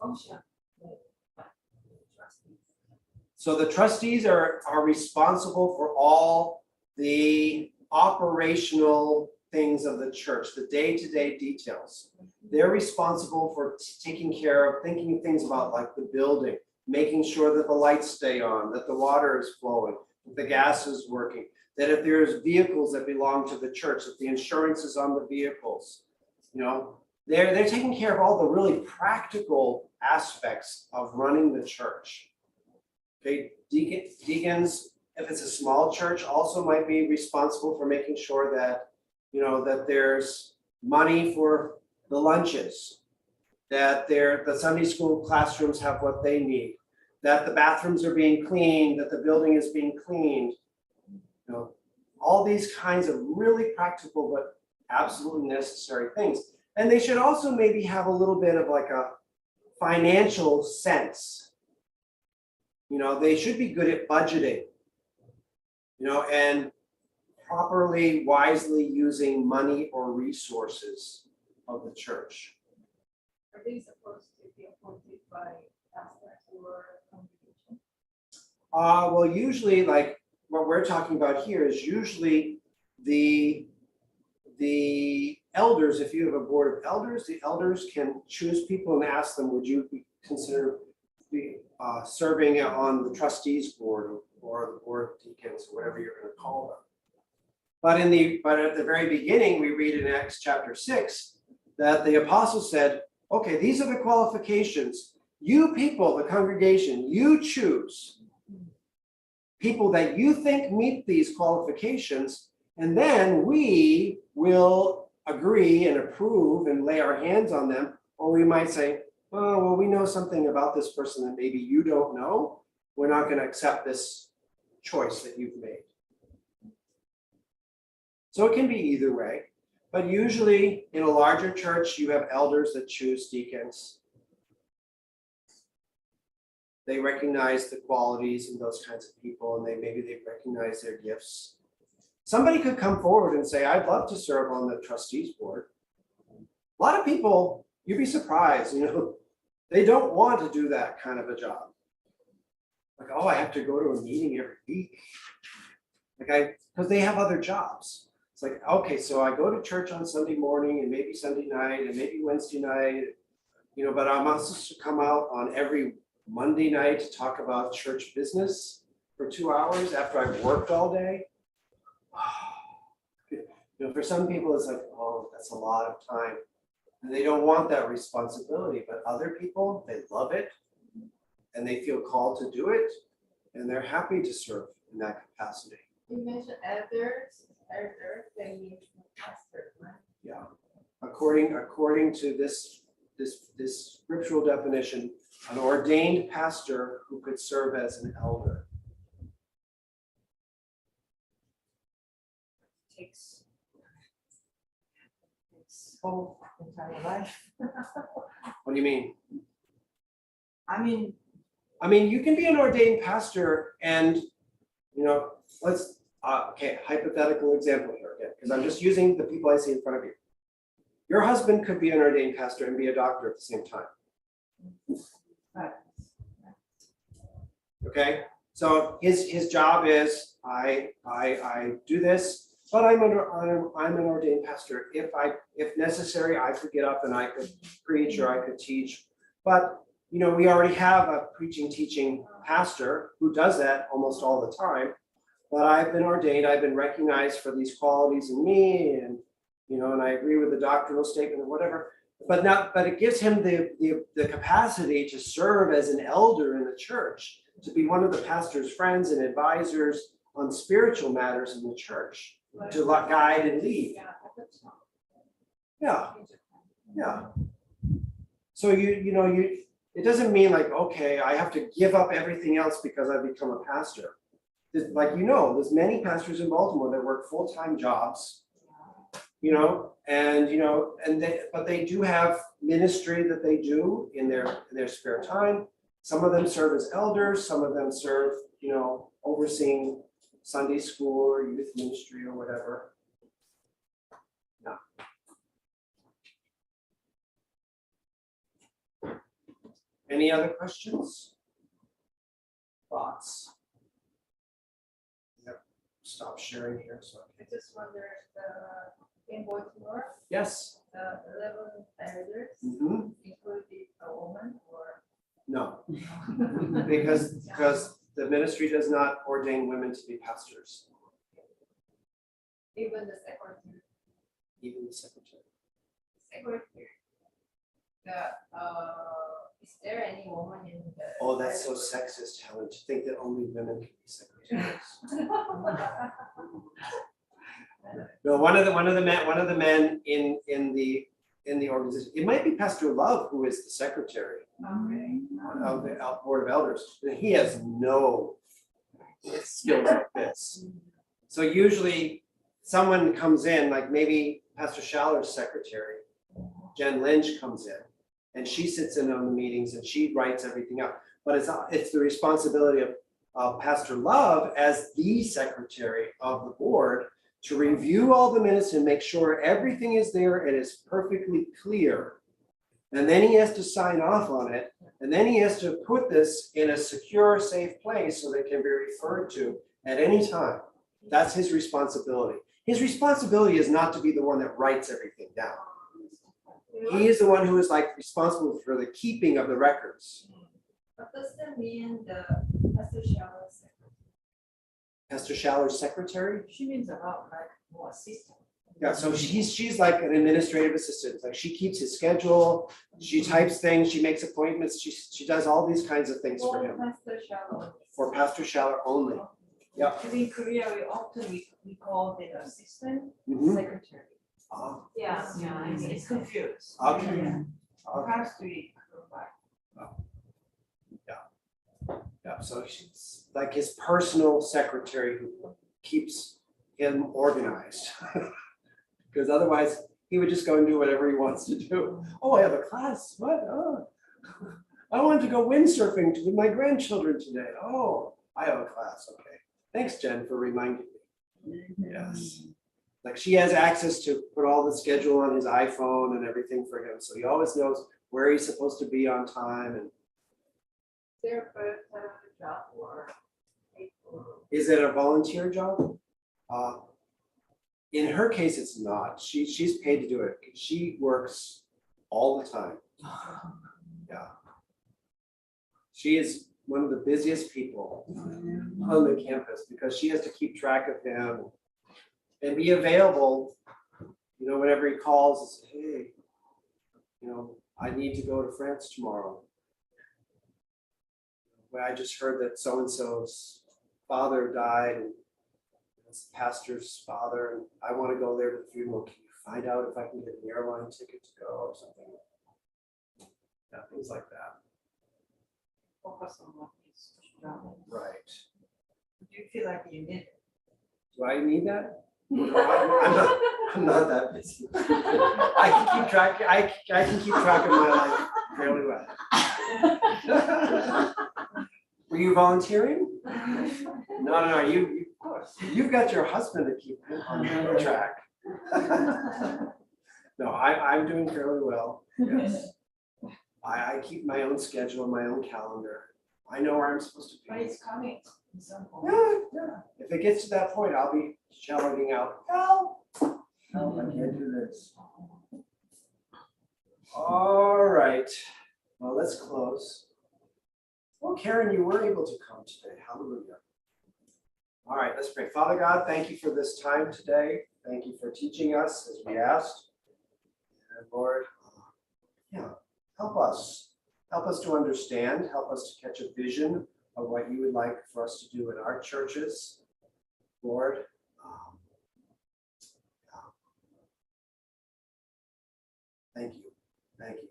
function? of the trustees? So the trustees are responsible for all the operational things of the church, the day-to-day details. They're responsible for taking care of, thinking things about like the building, making sure that the lights stay on, that the water is flowing, that the gas is working, that if there's vehicles that belong to the church, that the insurance is on the vehicles. They're taking care of all the really practical aspects of running the church. Okay, deacons, if it's a small church, also might be responsible for making sure that, that there's money for the lunches, that the Sunday school classrooms have what they need, that the bathrooms are being cleaned, that the building is being cleaned. all these kinds of really practical but absolutely necessary things. And they should also maybe have a little bit of like a financial sense. You know, they should be good at budgeting, you know, and properly, wisely using money or resources of the church. Are they supposed to be appointed by pastors or congregation? Well, usually, like what we're talking about here is usually the elders, if you have a board of elders, the elders can choose people and ask them, would you consider serving on the trustees board or the board of deacons, or whatever you're going to call them. But at the very beginning, we read in Acts chapter 6 that the apostle said, okay, these are the qualifications. You people, the congregation, you choose people that you think meet these qualifications, and then we will agree and approve and lay our hands on them. Or we might say, oh, well, we know something about this person that maybe you don't know. We're not going to accept this choice that you've made. So it can be either way, but usually in a larger church, you have elders that choose deacons. They recognize the qualities in those kinds of people, and maybe they recognize their gifts. Somebody could come forward and say, I'd love to serve on the trustees board. A lot of people, you'd be surprised, you know, they don't want to do that kind of a job. Like, oh, I have to go to a meeting every week. Because they have other jobs. It's like, okay, so I go to church on Sunday morning and maybe Sunday night and maybe Wednesday night, you know, but I'm also supposed to come out on every Monday night to talk about church business for 2 hours after I've worked all day. You know, for some people, it's like, oh, that's a lot of time. And they don't want that responsibility, but other people, they love it and they feel called to do it and they're happy to serve in that capacity. You mentioned elders, they mean pastors, right? Yeah. According to this scriptural definition, an ordained pastor who could serve as an elder. Takes whole entire life. What do you mean? I mean, You can be an ordained pastor and, you know, okay, hypothetical example here again, because I'm just using the people I see in front of you. Your husband could be an ordained pastor and be a doctor at the same time. right. Okay, so his job is I do this, but I'm an ordained pastor. If necessary, I could get up and I could preach or I could teach. But you know, we already have a preaching, teaching pastor who does that almost all the time. But I've been ordained, I've been recognized for these qualities in me, and you know, and I agree with the doctrinal statement or whatever. But it gives him the capacity to serve as an elder in the church, to be one of the pastor's friends and advisors on spiritual matters in the church, to guide and lead. Yeah. So it doesn't mean like, okay, I have to give up everything else because I've become a pastor. Like, you know, there's many pastors in Baltimore that work full-time jobs, you know, but they do have ministry that they do in their spare time. Some of them serve as elders, some of them serve, you know, overseeing Sunday school or youth ministry or whatever. Yeah. Any other questions? Thoughts? Yep. Stop sharing here. So. I just wonder, in Baltimore, Yes. the 11 elders, Mm-hmm. including a woman or? No, because the ministry does not ordain women to be pastors, Even the secretary. even the secretary. Is there any woman in the? Oh, that's so sexist, Helen, to think that only women can be secretaries. No, one of the men in the organization, it might be Pastor Love, who is the secretary Okay. of the board of elders, and he has no skills like this. So usually someone comes in, like maybe Pastor Schaller's secretary, Jen Lynch comes in, and she sits in on the meetings and she writes everything up. But it's the responsibility of Pastor Love as the secretary of the board to review all the minutes and make sure everything is there and is perfectly clear. And then he has to sign off on it. And then he has to put this in a secure, safe place so they can be referred to at any time. That's his responsibility. His responsibility is not to be the one that writes everything down. He is the one who is like responsible for the keeping of the records. What does that mean, the Pastor Shallow secretary? Pastor Schaller's secretary? She means about like more assistant. Yeah, so she's like an administrative assistant. Like she keeps his schedule, she types things, she makes appointments, she does all these kinds of things for For him. Pastor Shallow. For Pastor Schaller only. Yeah. And in Korea, we call it assistant Mhm. secretary. Oh, Yeah. Yeah, it's confused. okay. Yeah. Okay. Perhaps we provide. Yeah, so she's like his personal secretary who keeps him organized. Because otherwise he would just go and do whatever he wants to do. Oh, I have a class. What? Oh, I wanted to go windsurfing with my grandchildren today. Oh, I have a class. Okay. Thanks, Jen, for reminding me. Yes. Like she has access to put all the schedule on his iPhone and everything for him. So he always knows where he's supposed to be on time. And Their first time job or paid for? is it a volunteer job? In her case, it's not. She's paid to do it. She works all the time. Yeah. She is one of the busiest people on the campus because she has to keep track of him and be available, whenever he calls and say, hey, I need to go to France tomorrow. Well, I just heard that so-and-so's father died and it's the pastor's father, and I want to go there to the funeral. Can you find out if I can get an airline ticket to go or something? Yeah, things like that. Focus on what is job. Right. Do you feel like you need it? Do I need that? I'm not that busy. I can keep track. I can keep track of my life fairly well. Were you volunteering? No. You've got your husband to keep on track. No, I'm doing fairly well. Yes. I keep my own schedule, my own calendar. I know where I'm supposed to But be. it's coming in some point. Yeah. If it gets to that point, I'll be shouting out, help! Help, I can't do this. All right. Well, let's close. Well, Karen, you were able to come today. Hallelujah. All right, let's pray. Father God, thank you for this time today. Thank you for teaching us as we asked. And Lord, help us. Help us to understand. Help us to catch a vision of what you would like for us to do in our churches. Lord, thank you. Thank you